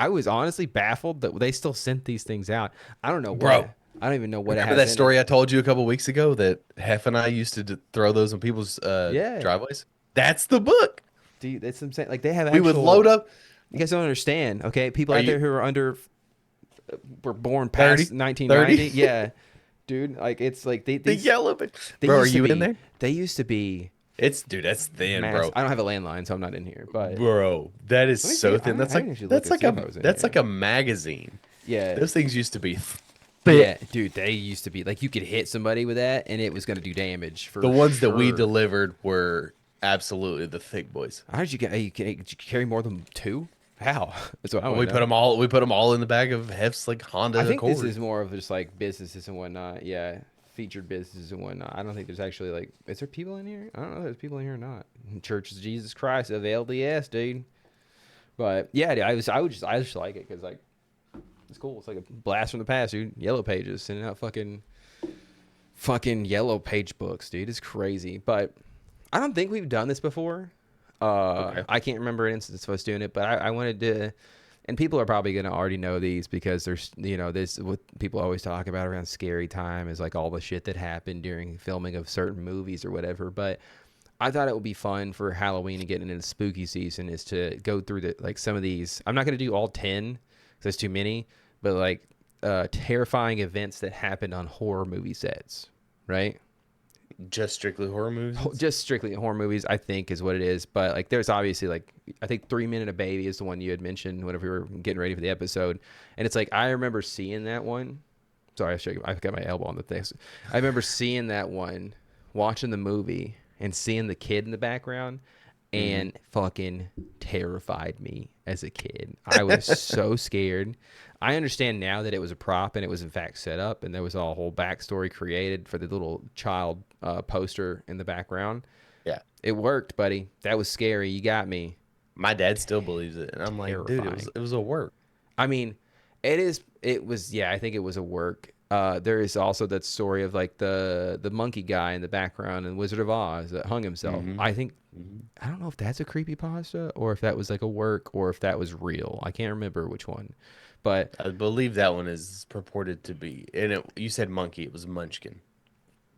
was honestly baffled that they still sent these things out. I don't know what. Bro. I don't even know what it Remember has that in story it. I told you a couple weeks ago that Hef and I used to throw those on people's Yeah. driveways? That's the book. Dude, that's what I'm saying. Like, they have We would load up. You guys don't understand, okay? People Are out there you- who are were born past 30? 1990. Yeah. Dude, like, it's like The these yellow book. they Bro, are used to you in be- there? They used to be Dude, that's thin, mass. bro. I don't have a landline, so I'm not in here. But Bro, that is Let me so see. thin. I That's didn't like actually that's look like to see if I was in that's here. like a magazine. yeah, Those things used to be yeah, dude, they used to be like, you could hit somebody with that and it was gonna do damage. For the ones that we sure. delivered were absolutely the thick boys. How did you get? Did you carry more than two? How? That's what I We want. put them all. We put them all in the back of Hef's like Honda I think Accord. this is more of just like businesses and whatnot. Yeah, featured businesses and whatnot. I don't think there's actually like, is there people in here? I don't know if there's people in here or not. Church of Jesus Christ of LDS, dude. But yeah, dude, I just like it because like it's cool. It's like a blast from the past, dude. Yellow Pages sending out fucking yellow page books, dude. It's crazy. But I don't think we've done this before. Okay. I can't remember an instance of us doing it, but I wanted to, and people are probably going to already know these because there's, this, what people always talk about around scary time is like all the shit that happened during filming of certain movies or whatever. But I thought it would be fun for Halloween and getting into spooky season is to go through like some of these. I'm not going to do all 10 because there's too many, but like terrifying events that happened on horror movie sets, right? Just strictly horror movies. Just strictly horror movies, I think, is what it is. But like, there's obviously like, I think 3 Men and a Baby is the one you had mentioned whenever we were getting ready for the episode, and it's like I remember seeing that one. Sorry, I've got my elbow on the thing. I remember seeing that one, watching the movie, and seeing the kid in the background, and fucking terrified me as a kid. I was so scared. I understand now that it was a prop and it was in fact set up, and there was a whole backstory created for the little child poster in the background. Yeah, It worked, buddy. That was scary. You got me. my dad still believes it, and I'm like, dude, Terrifying. it was a work. I mean, it was, yeah, I think it was a work. There is also that story of like the monkey guy in the background in Wizard of Oz that hung himself. I think, I don't know if that's a creepypasta or if that was like a work or if that was real. I can't remember which one, but I believe that one is purported to be. And you said monkey. It was Munchkin.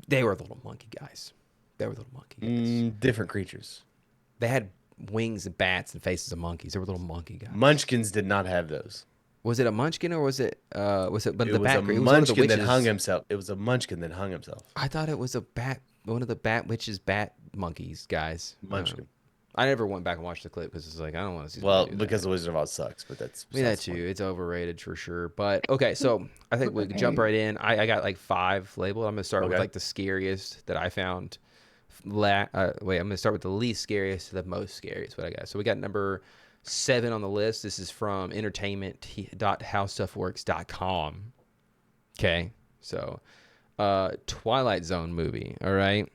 they were little monkey guys. They were little monkey guys. Different creatures. They had wings and bats and faces of monkeys. They were little monkey guys. Munchkins did not have those. Was it a munchkin or was it? But It the was bat. a It was one of the munchkin that witches. hung himself. It was a munchkin that hung himself. I thought it was a bat. One of the bat witches, bat monkeys guys. Munchkin. I never went back and watched the clip because it's like I don't want to see. Well, somebody do because that. the Wizard of Oz sucks, but that's I mean, that besides the too. point. It's overrated for sure. But okay, so I think we can jump right in. I got like 5 labeled. I'm gonna start with Okay. like the scariest that I found. I'm gonna start with the least scariest to the most scariest. What I got. So we got number 7 on the list. This is from entertainment.howstuffworks.com. Okay, so Twilight Zone movie. All right,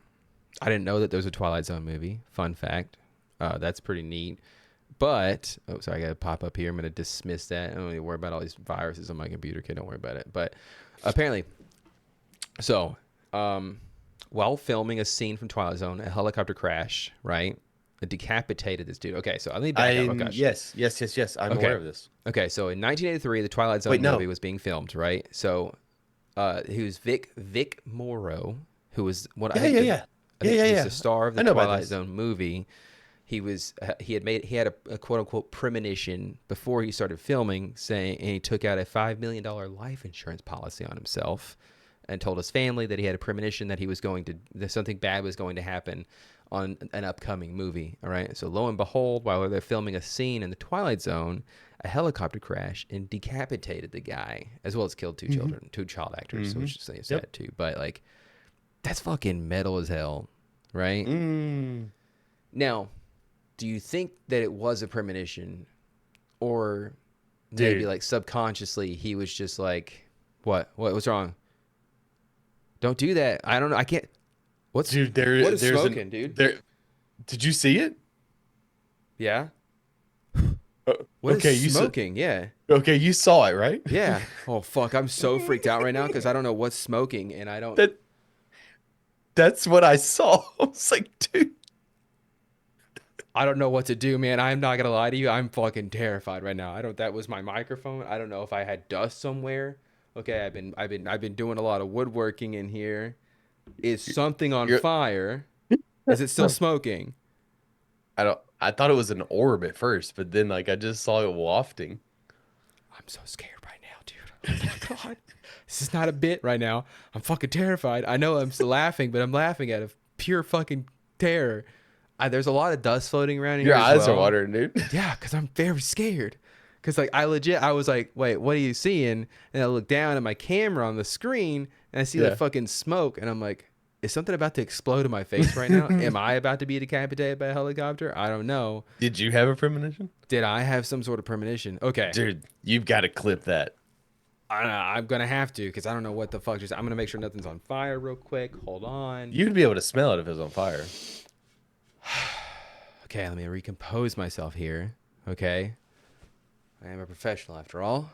I didn't know that there was a Twilight Zone movie. Fun fact. That's pretty neat. But, I got to pop up here. I'm going to dismiss that. I don't need to worry about all these viruses on my computer. Okay, don't worry about it. But apparently, so, while filming a scene from Twilight Zone, a helicopter crash, right? It decapitated this dude. Okay, so let me back up. Oh, gosh. Yes. I'm aware of this. Okay, so in 1983, the Twilight Zone movie was being filmed, right? So, he was Vic Morrow, who was one. Yeah. He's the star of the about Twilight this. Zone movie. He had a quote unquote premonition before he started filming, saying, and he took out a $5 million life insurance policy on himself, and told his family that he had a premonition that that something bad was going to happen on an upcoming movie. All right, so lo and behold, while they're filming a scene in the Twilight Zone, a helicopter crashed and decapitated the guy, as well as killed 2 children, 2 child actors, which is sad too. But like, that's fucking metal as hell, right? Now, do you think that it was a premonition, or maybe Dude. like subconsciously he was just like, what's wrong? Don't do that. I don't know. I can't. What is smoking, dude? Did you see it? Yeah. What okay, is smoking? Yeah. Okay, you saw it, right? Yeah. Oh fuck! I'm so freaked out right now because I don't know what's smoking, and I don't. That's what I saw. I was like, dude. I don't know what to do, man. I'm not gonna lie to you. I'm fucking terrified right now. That was my microphone. I don't know if I had dust somewhere. Okay, I've been doing a lot of woodworking in here. Is something on fire? Is it still smoking? I thought it was an orb at first, but then like I just saw it wafting. I'm so scared right now, dude. Oh my god. This is not a bit right now. I'm fucking terrified. I know I'm still laughing, but I'm laughing out of pure fucking terror. There's a lot of dust floating around here. Your as eyes well. are watering, dude. Yeah, because I'm very scared. Because like I was like, wait, what are you seeing? And I look down at my camera on the screen and I see that fucking smoke, and I'm like, is something about to explode in my face right now? Am I about to be decapitated by a helicopter? I don't know. Did you have a premonition? Did I have some sort of premonition? Okay. Dude, you've got to clip that. I'm going to have to, because I don't know what the fuck. I'm going to make sure nothing's on fire real quick. Hold on. You'd be able to smell it if it was on fire. Okay, let me recompose myself here. Okay. I am a professional after all.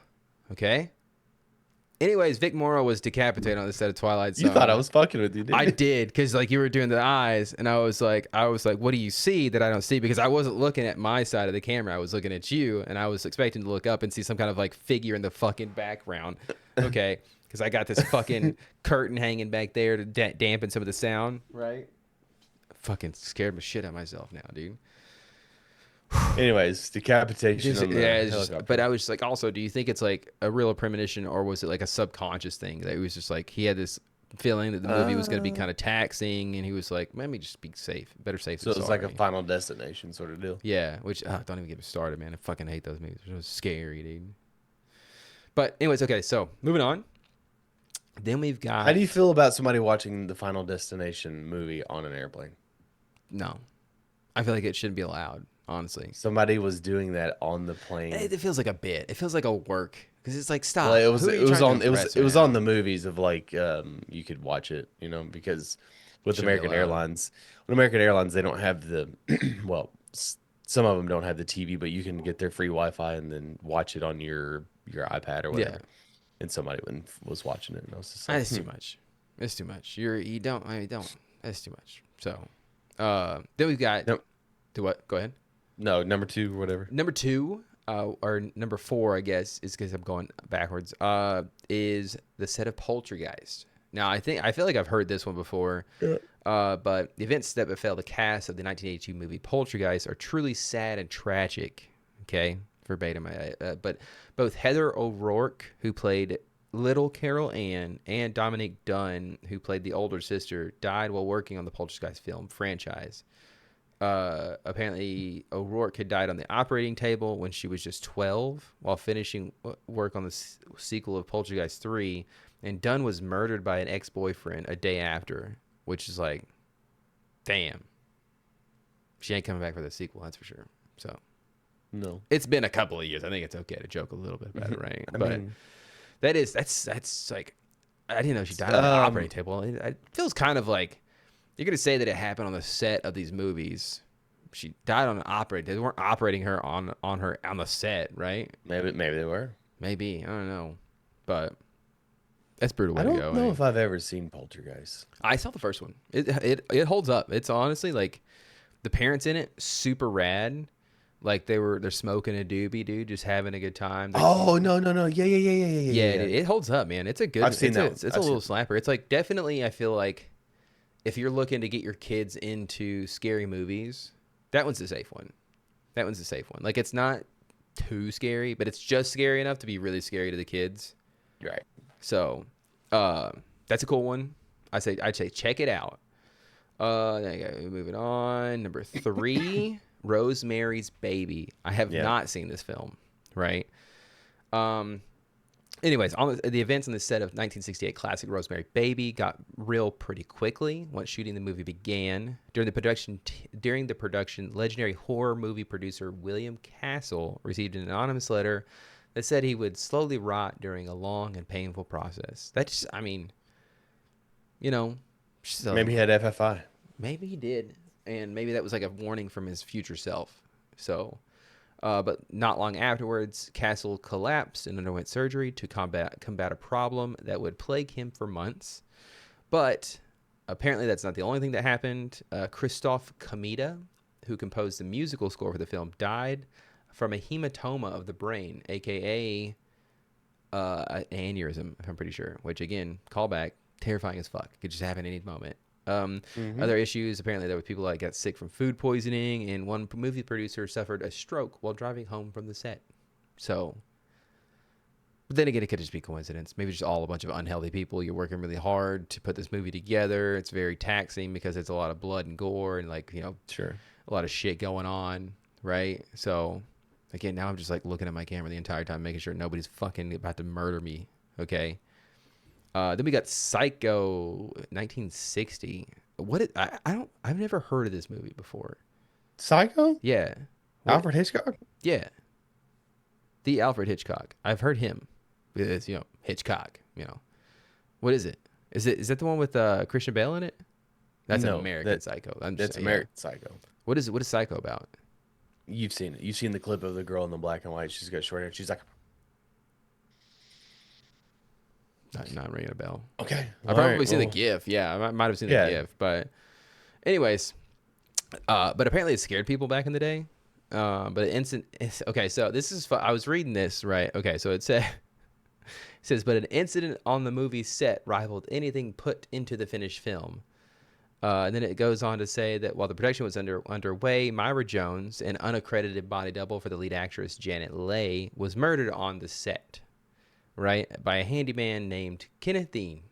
Okay. Anyways, Vic Morrow was decapitated on the set of Twilight Zone. You thought I was fucking with you, didn't you? I did, because like you were doing the eyes, and I was like, what do you see that I don't see? Because I wasn't looking at my side of the camera, I was looking at you, and I was expecting to look up and see some kind of like figure in the fucking background. Okay, because I got this fucking curtain hanging back there to dampen some of the sound. Right. Fucking scared the shit out of myself now, dude. Anyways, decapitation. On the Yeah, but I was just like, also, do you think it's like a real premonition, or was it like a subconscious thing that it was just like he had this feeling that the movie was going to be kind of taxing, and he was like, let me just be safe, better safe So than it's like a sorry. Final Destination sort of deal. Yeah, which don't even get me started, man. I fucking hate those movies. They're so scary, dude. But anyways, okay, so moving on. Then we've got. How do you feel about somebody watching the Final Destination movie on an airplane? No, I feel like it shouldn't be allowed. Honestly, Somebody was doing that on the plane. it feels like a bit. It feels like a work, because it's like, stop. Well, it Who are you trying to impress it was right on now? the movies of like you could watch it, you know, because with Shouldn't be American allowed. Airlines, they don't have the well, some of them don't have the TV, but you can get their free Wi-Fi and then watch it on your iPad or whatever. And somebody was watching it, and I was just like, That's too much. It's too much. You don't. That's too much. So, then we've got. Nope. Do what? Go ahead. No, number 2 or whatever. Number 2, or number 4, I guess, is because I'm going backwards. Is the set of Poltergeist. Now, I feel like I've heard this one before. But the events that befell the cast of the 1982 movie Poltergeist are truly sad and tragic. Okay, verbatim. But both Heather O'Rourke, who played Little Carol Ann, and Dominique Dunn, who played the older sister, died while working on the Poltergeist film franchise. Apparently, O'Rourke had died on the operating table when she was just 12 while finishing work on the sequel of Poltergeist 3, and Dunn was murdered by an ex-boyfriend a day after, which is like, damn. She ain't coming back for the sequel, that's for sure. So, No. it's been a couple of years. I think it's okay to joke a little bit about it, right? I But mean, that's like, I didn't know she died on the operating table. It feels kind of like, you're going to say that it happened on the set of these movies. She died on an operating. They weren't operating her on the set, right? maybe they were. Maybe. I don't know. But that's a brutal way I to don't go. know if I've ever seen Poltergeist. I saw the first one. It holds up. It's honestly like the parents in it, super rad. Like they're smoking a doobie, dude, just having a good time. Oh, no. Yeah. Yeah, it holds up, man. It's a good. I've seen that. It's a little slapper. It's like definitely. I feel like if you're looking to get your kids into scary movies, that one's the safe one. Like it's not too scary, but it's just scary enough to be really scary to the kids. Right. So, that's a cool one. I'd say check it out. Moving on. Number 3, Rosemary's Baby. I have not seen this film, right? Anyways, on the events on the set of 1968 classic Rosemary Baby got real pretty quickly once shooting the movie began. During the production, legendary horror movie producer William Castle received an anonymous letter that said he would slowly rot during a long and painful process. That's, I mean, you know, so Maybe he had FFI. maybe he did, and maybe that was like a warning from his future self. So. But not long afterwards, Castle collapsed and underwent surgery to combat a problem that would plague him for months. But apparently that's not the only thing that happened. Christoph Komeda, who composed the musical score for the film, died from a hematoma of the brain, a.k.a. An aneurysm, I'm pretty sure. Which, again, callback, terrifying as fuck. Could just happen any moment. Other issues, apparently there were people that got sick from food poisoning, and one movie producer suffered a stroke while driving home from the set. So, but then again, it could just be coincidence. Maybe just all a bunch of unhealthy people. You're working really hard to put this movie together. It's very taxing because it's a lot of blood and gore and Sure. a lot of shit going on, right? So, again, now I'm just like looking at my camera the entire time, making sure nobody's fucking about to murder me, okay? Then we got Psycho 1960. I've never heard of this movie before. Psycho? Yeah. Alfred Hitchcock? Yeah. The Alfred Hitchcock. I've heard him. It's, Hitchcock, What is it? Is that the one with Christian Bale in it? That's an American Psycho. That's American Psycho. What is Psycho about? You've seen it. You've seen the clip of the girl in the black and white. She's got short hair. She's like, Not ringing a bell. okay. I probably seen the GIF. Yeah, I might have seen the GIF. But anyways, but apparently it scared people back in the day. But the incident. Okay, so this is. I was reading this right. Okay, so it says, but an incident on the movie set rivaled anything put into the finished film. And then it goes on to say that while the production was underway, Myra Jones, an unaccredited body double for the lead actress Janet Leigh, was murdered on the set. Right, by a handyman named Kenneth Dean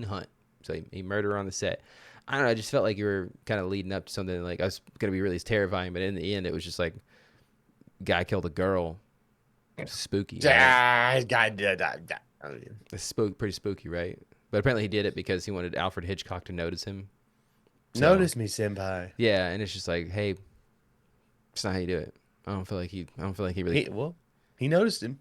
Hunt. So he murdered her on the set. I don't know. I just felt like you were kind of leading up to something like I was gonna be really terrifying, but in the end, it was just like guy killed a girl. Spooky. Right? It's pretty spooky, right? But apparently he did it because he wanted Alfred Hitchcock to notice him. So, notice me, senpai. Yeah, and it's just like, hey, it's not how you do it. I don't feel like he really. He noticed him.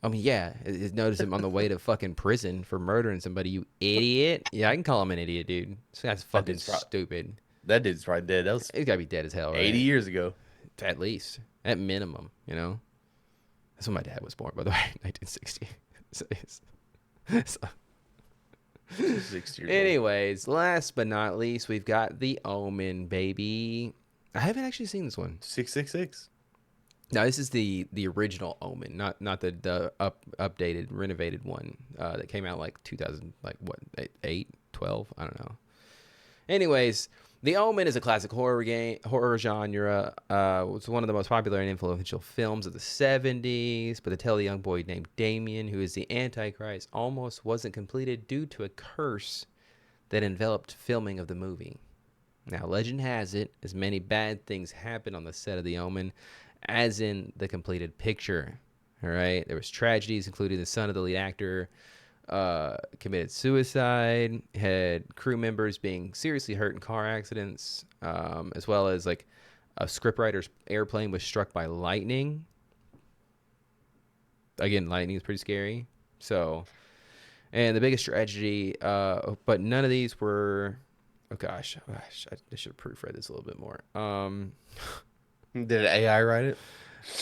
I mean, yeah, it noticed him on the way to fucking prison for murdering somebody, you idiot. Yeah, I can call him an idiot, dude. This guy's fucking stupid. That dude's probably dead. He's got to be dead as hell, right? 80 years ago. At least. At minimum, That's when my dad was born, by the way, 1960. So 60 years anyways, last but not least, we've got The Omen, baby. I haven't actually seen this one. 666. No, this is the original Omen, not the updated, renovated one that came out like 2000, like what, 8, 12? I don't know. Anyways, The Omen is a classic horror genre. It's one of the most popular and influential films of the 70s, but the tale of a young boy named Damien, who is the Antichrist, almost wasn't completed due to a curse that enveloped filming of the movie. Now, legend has it, as many bad things happened on the set of The Omen as in the completed picture. All right, there was tragedies, including the son of the lead actor committed suicide, had crew members being seriously hurt in car accidents, as well as like a scriptwriter's airplane was struck by lightning. Again, lightning is pretty scary. So, and the biggest tragedy, but none of these were. Oh gosh, I should have proofread this a little bit more. Did AI write it?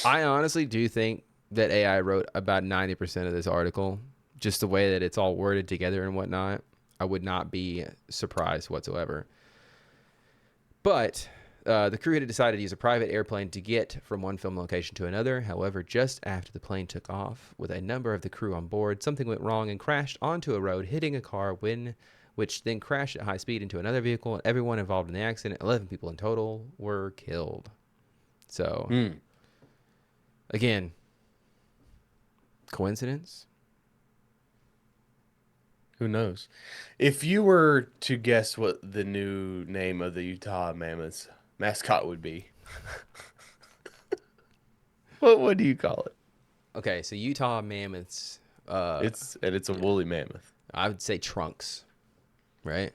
I honestly do think that AI wrote about 90% of this article. Just the way that it's all worded together and whatnot, I would not be surprised whatsoever. But the crew had decided to use a private airplane to get from one film location to another. However, just after the plane took off with a number of the crew on board, something went wrong and crashed onto a road, hitting a car, which then crashed at high speed into another vehicle. And everyone involved in the accident, 11 people in total, were killed. So, again, coincidence? Who knows? If you were to guess what the new name of the Utah Mammoths mascot would be, what do you call it? Okay, so Utah Mammoths. It's a woolly mammoth. I would say Trunks, right?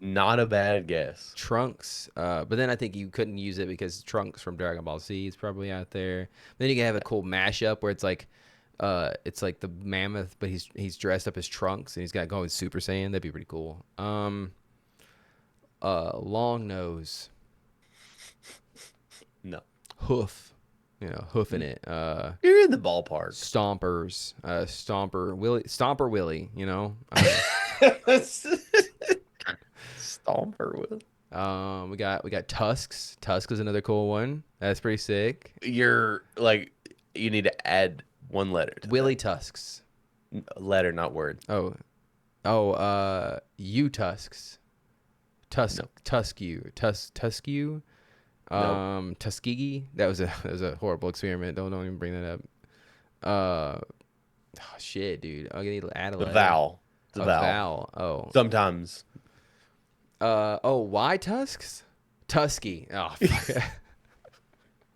Not a bad guess. Trunks, but then I think you couldn't use it because Trunks from Dragon Ball Z is probably out there. Then you can have a cool mashup where it's like the mammoth, but he's dressed up as Trunks and he's got going Super Saiyan. That'd be pretty cool. Long nose, No. hoof, hoofing it. You're in the ballpark. Stompers, Stomper Willie. Stomper will. We got Tusks. Tusk is another cool one. That's pretty sick. You're like, you need to add one letter to Willie Tusks. that. Letter, not word. You Tusks. Tuskew. Tuskegee. That was a horrible experiment. Don't even bring that up. Shit, dude. I'm gonna need to add a letter. Vowel. A vowel. Oh. Sometimes. Y Tusks? Tusky. Oh, fuck.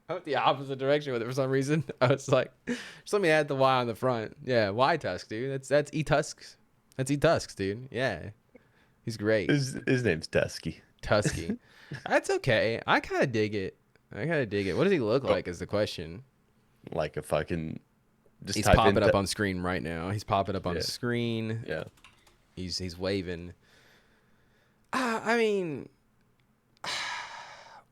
I went the opposite direction with it for some reason. I was like, just let me add the Y on the front. Yeah, Y Tusk, dude. That's E Tusks. That's E Tusks, dude. Yeah. He's great. His name's Tusky. Tusky. That's okay. I kind of dig it. What does he look like is the question. Like a fucking... He's popping up on screen right now. He's popping up on screen. Yeah. He's waving. I mean...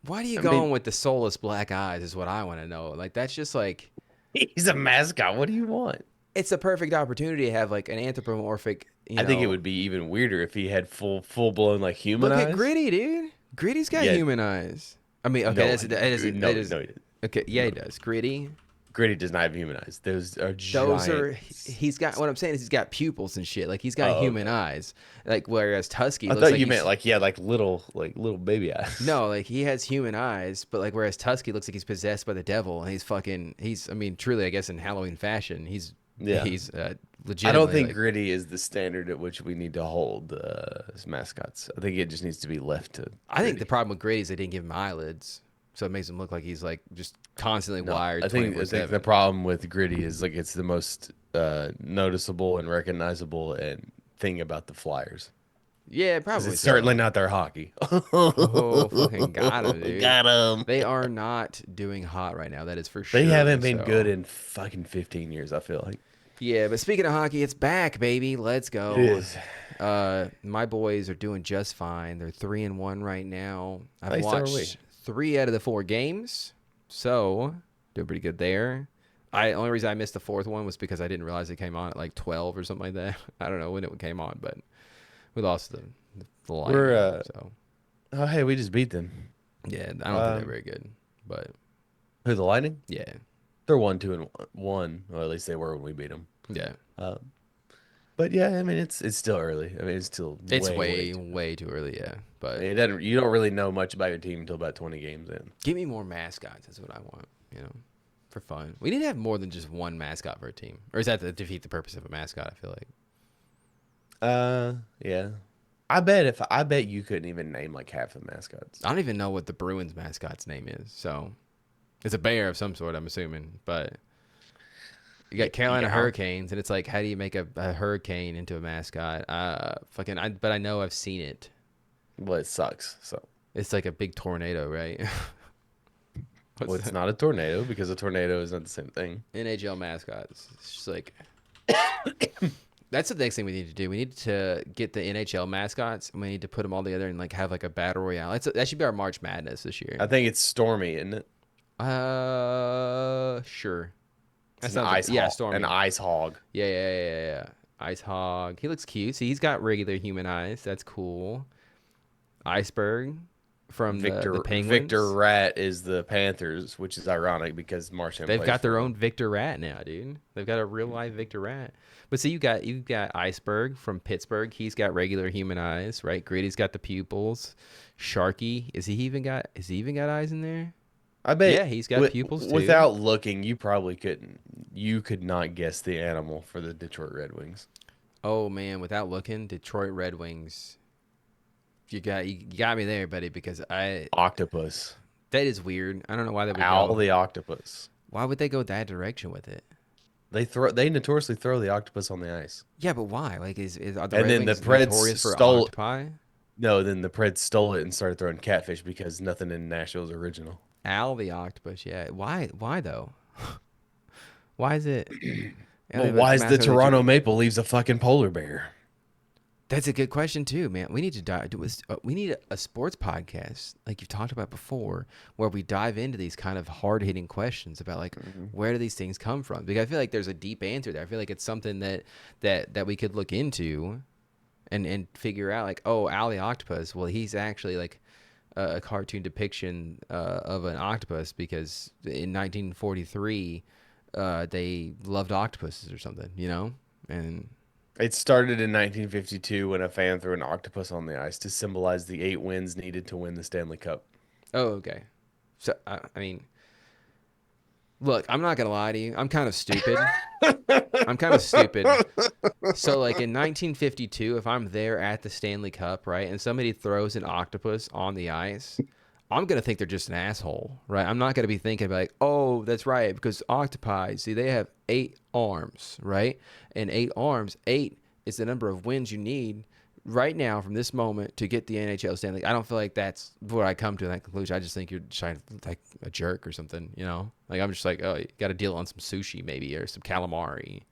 Why do you go with the soulless black eyes is what I want to know. Like, that's just like... He's a mascot. What do you want? It's a perfect opportunity to have, like, an anthropomorphic, I think it would be even weirder if he had full-blown, like, human eyes. Look at Gritty, dude. Gritty's got human eyes. I mean, okay, No, he doesn't. Okay, yeah, he does. Gritty. Gritty does not have human eyes. Those are giant. He's got, what I'm saying is he's got pupils and shit. Like, he's got human eyes. Like, whereas Tusky I looks thought you meant like he had like little baby eyes. No, like he has human eyes, but like whereas Tusky looks like he's possessed by the devil, and I mean, truly, I guess in Halloween fashion, he's legitimately. I don't think Gritty is the standard at which we need to hold as mascots. I think it just needs to be left to. I think the problem with Gritty is they didn't give him eyelids, so it makes him look like he's like just constantly wired. I think the problem with Gritty is like it's the most noticeable and recognizable thing about the Flyers. Yeah, probably. It's certainly not their hockey. Oh, fucking got him, dude. Got him. They are not doing hot right now. That is for sure. They haven't been good in fucking 15 years, I feel like. Yeah, but speaking of hockey, it's back, baby. Let's go. It is. My boys are doing just fine. They're 3-1 right now. I've Nice, watched 3 out of the 4 games, so doing pretty good there. Only reason I missed the 4th one was because I didn't realize it came on at like 12 or something like that. I don't know when it came on, but we lost the line. Oh, hey, we just beat them. Yeah, I don't think they're very good, but Who, the Lightning? yeah, They're 1-2-1. Well, at least they were when we beat them. yeah. But yeah, I mean, it's still early. I mean, it's still It's way way, way too early, yeah. I But mean, it doesn't. You don't really know much about your team until about 20 games in. give me more mascots. That's what I want, for fun. We need to have more than just one mascot for a team. Or is that to defeat the purpose of a mascot, I feel like. Yeah. I bet you couldn't even name like half the mascots. I don't even know what the Bruins mascot's name is. So it's a bear of some sort, I'm assuming. But you got Carolina Yeah. Hurricanes, and it's like, how do you make a hurricane into a mascot? But I know I've seen it. Well, it sucks. So, It's like a big tornado, right? well, it's not a tornado because a tornado is not the same thing. NHL mascots. It's just like that's the next thing we need to do. We need to get the NHL mascots, and we need to put them all together and like have like a battle royale. That should be our March Madness this year. I think it's Stormy, isn't it? Sure. It's That an sounds ice like, yeah, hog. Stormy. An ice hog. Yeah. Ice Hog. He looks cute. See, he's got regular human eyes. That's cool. Iceberg from the Penguins. Victor Rat is the Panthers, which is ironic because Marchand. They've plays got their for own Victor Rat now, dude. They've got a real life Victor Rat. But see, you've got Iceberg from Pittsburgh. He's got regular human eyes, right? Gritty's got the pupils. Sharky, is he even got eyes in there? I bet. Yeah, he's got pupils too. Without looking, you probably couldn't. You could not guess the animal for the Detroit Red Wings. Oh man, without looking, Detroit Red Wings. You got me there, buddy, because Octopus. that is weird. I don't know why they would Owl go. the octopus. Why would they go that direction with it? They notoriously throw the octopus on the ice. Yeah, but why? Like, are the And Red then the Wings Preds notorious for stole- octopi? No, then the Preds stole it and started throwing catfish because nothing in Nashville is original. Al the octopus, yeah. Why though? Why is it? Well, why is the Toronto Maple Leafs a fucking polar bear? That's a good question too, man. We need to we need a sports podcast like you've talked about before, where we dive into these kind of hard hitting questions about like where do these things come from? Because I feel like there's a deep answer there. I feel like it's something that we could look into, and figure out like, oh, Al the octopus. Well, he's actually like a cartoon depiction of an octopus because in 1943 they loved octopuses or something, and. It started in 1952 when a fan threw an octopus on the ice to symbolize the 8 wins needed to win the Stanley Cup. Oh, okay. So, I mean, look, I'm not going to lie to you. I'm kind of stupid. So, like, in 1952, if I'm there at the Stanley Cup, right, and somebody throws an octopus on the ice, I'm going to think they're just an asshole, right? I'm not going to be thinking like, oh, that's right, because octopi, see, they have 8 arms, right? And 8 arms, 8 is the number of wins you need right now from this moment to get the NHL Stanley. I don't feel like that's where I come to that conclusion. I just think you're trying to like a jerk or something, Like I'm just like, oh, you got to deal on some sushi maybe or some calamari.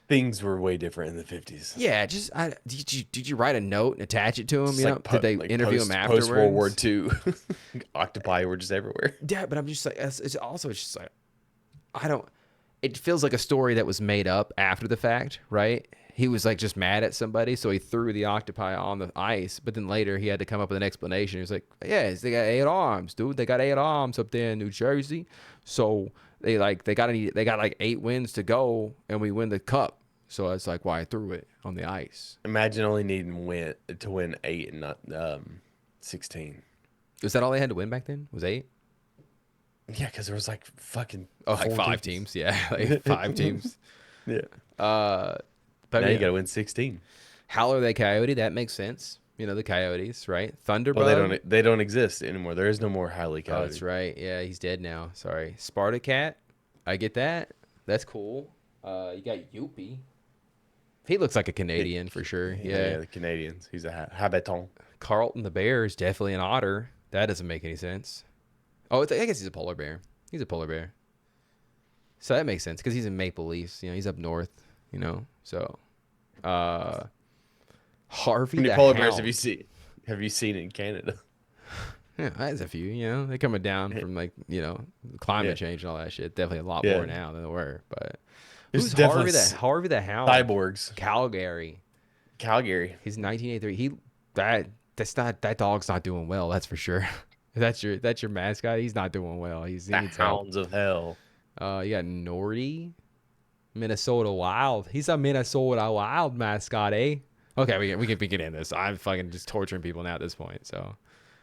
Things were way different in the 50s. Yeah, did you write a note and attach it to him? It's Did they interview him afterwards? Post World War II, octopi were just everywhere. Yeah, but I'm just like, it's just like, I don't. It feels like a story that was made up after the fact, right? He was like just mad at somebody, so he threw the octopi on the ice. But then later he had to come up with an explanation. He was like, "Yes, they got 8 arms, dude. They got 8 arms up there in New Jersey. So they got like 8 wins to go, and we win the cup. So that's like why I threw it on the ice." Imagine only needing to win 8 and not 16. Was that all they had to win back then? Was 8? Yeah, because there was like fucking like 5 teams. Yeah, like 5 teams. Yeah. But Now yeah. you got to win 16. Howler the Coyote, that makes sense. The Coyotes, right? Thunderbird. Well, they don't exist anymore. There is no more Howley Coyote. Oh, that's right. Yeah, he's dead now. Sorry. Sparta Cat. I get that. That's cool. You got Youpie. He looks like a Canadian for sure. Yeah. The Canadians. He's a Habitant. Carlton the Bear is definitely an otter. That doesn't make any sense. Oh, I guess he's a polar bear. He's a polar bear. So that makes sense because he's in Maple Leafs. He's up north. So Harvey How many the polar bears Hound. have you seen in Canada? Yeah, there's a few. They're coming down from climate change and all that shit. Definitely a lot more now than there were. But There's who's definitely Harvey the Hound? Cyborgs. Calgary. He's 1983. That dog's not doing well. That's for sure. That's your mascot. He's not doing well. He needs help. Hounds of Hell. You got Nordy. Minnesota Wild. He's a Minnesota Wild mascot, eh? Okay, we can get in this. I'm fucking just torturing people now at this point. So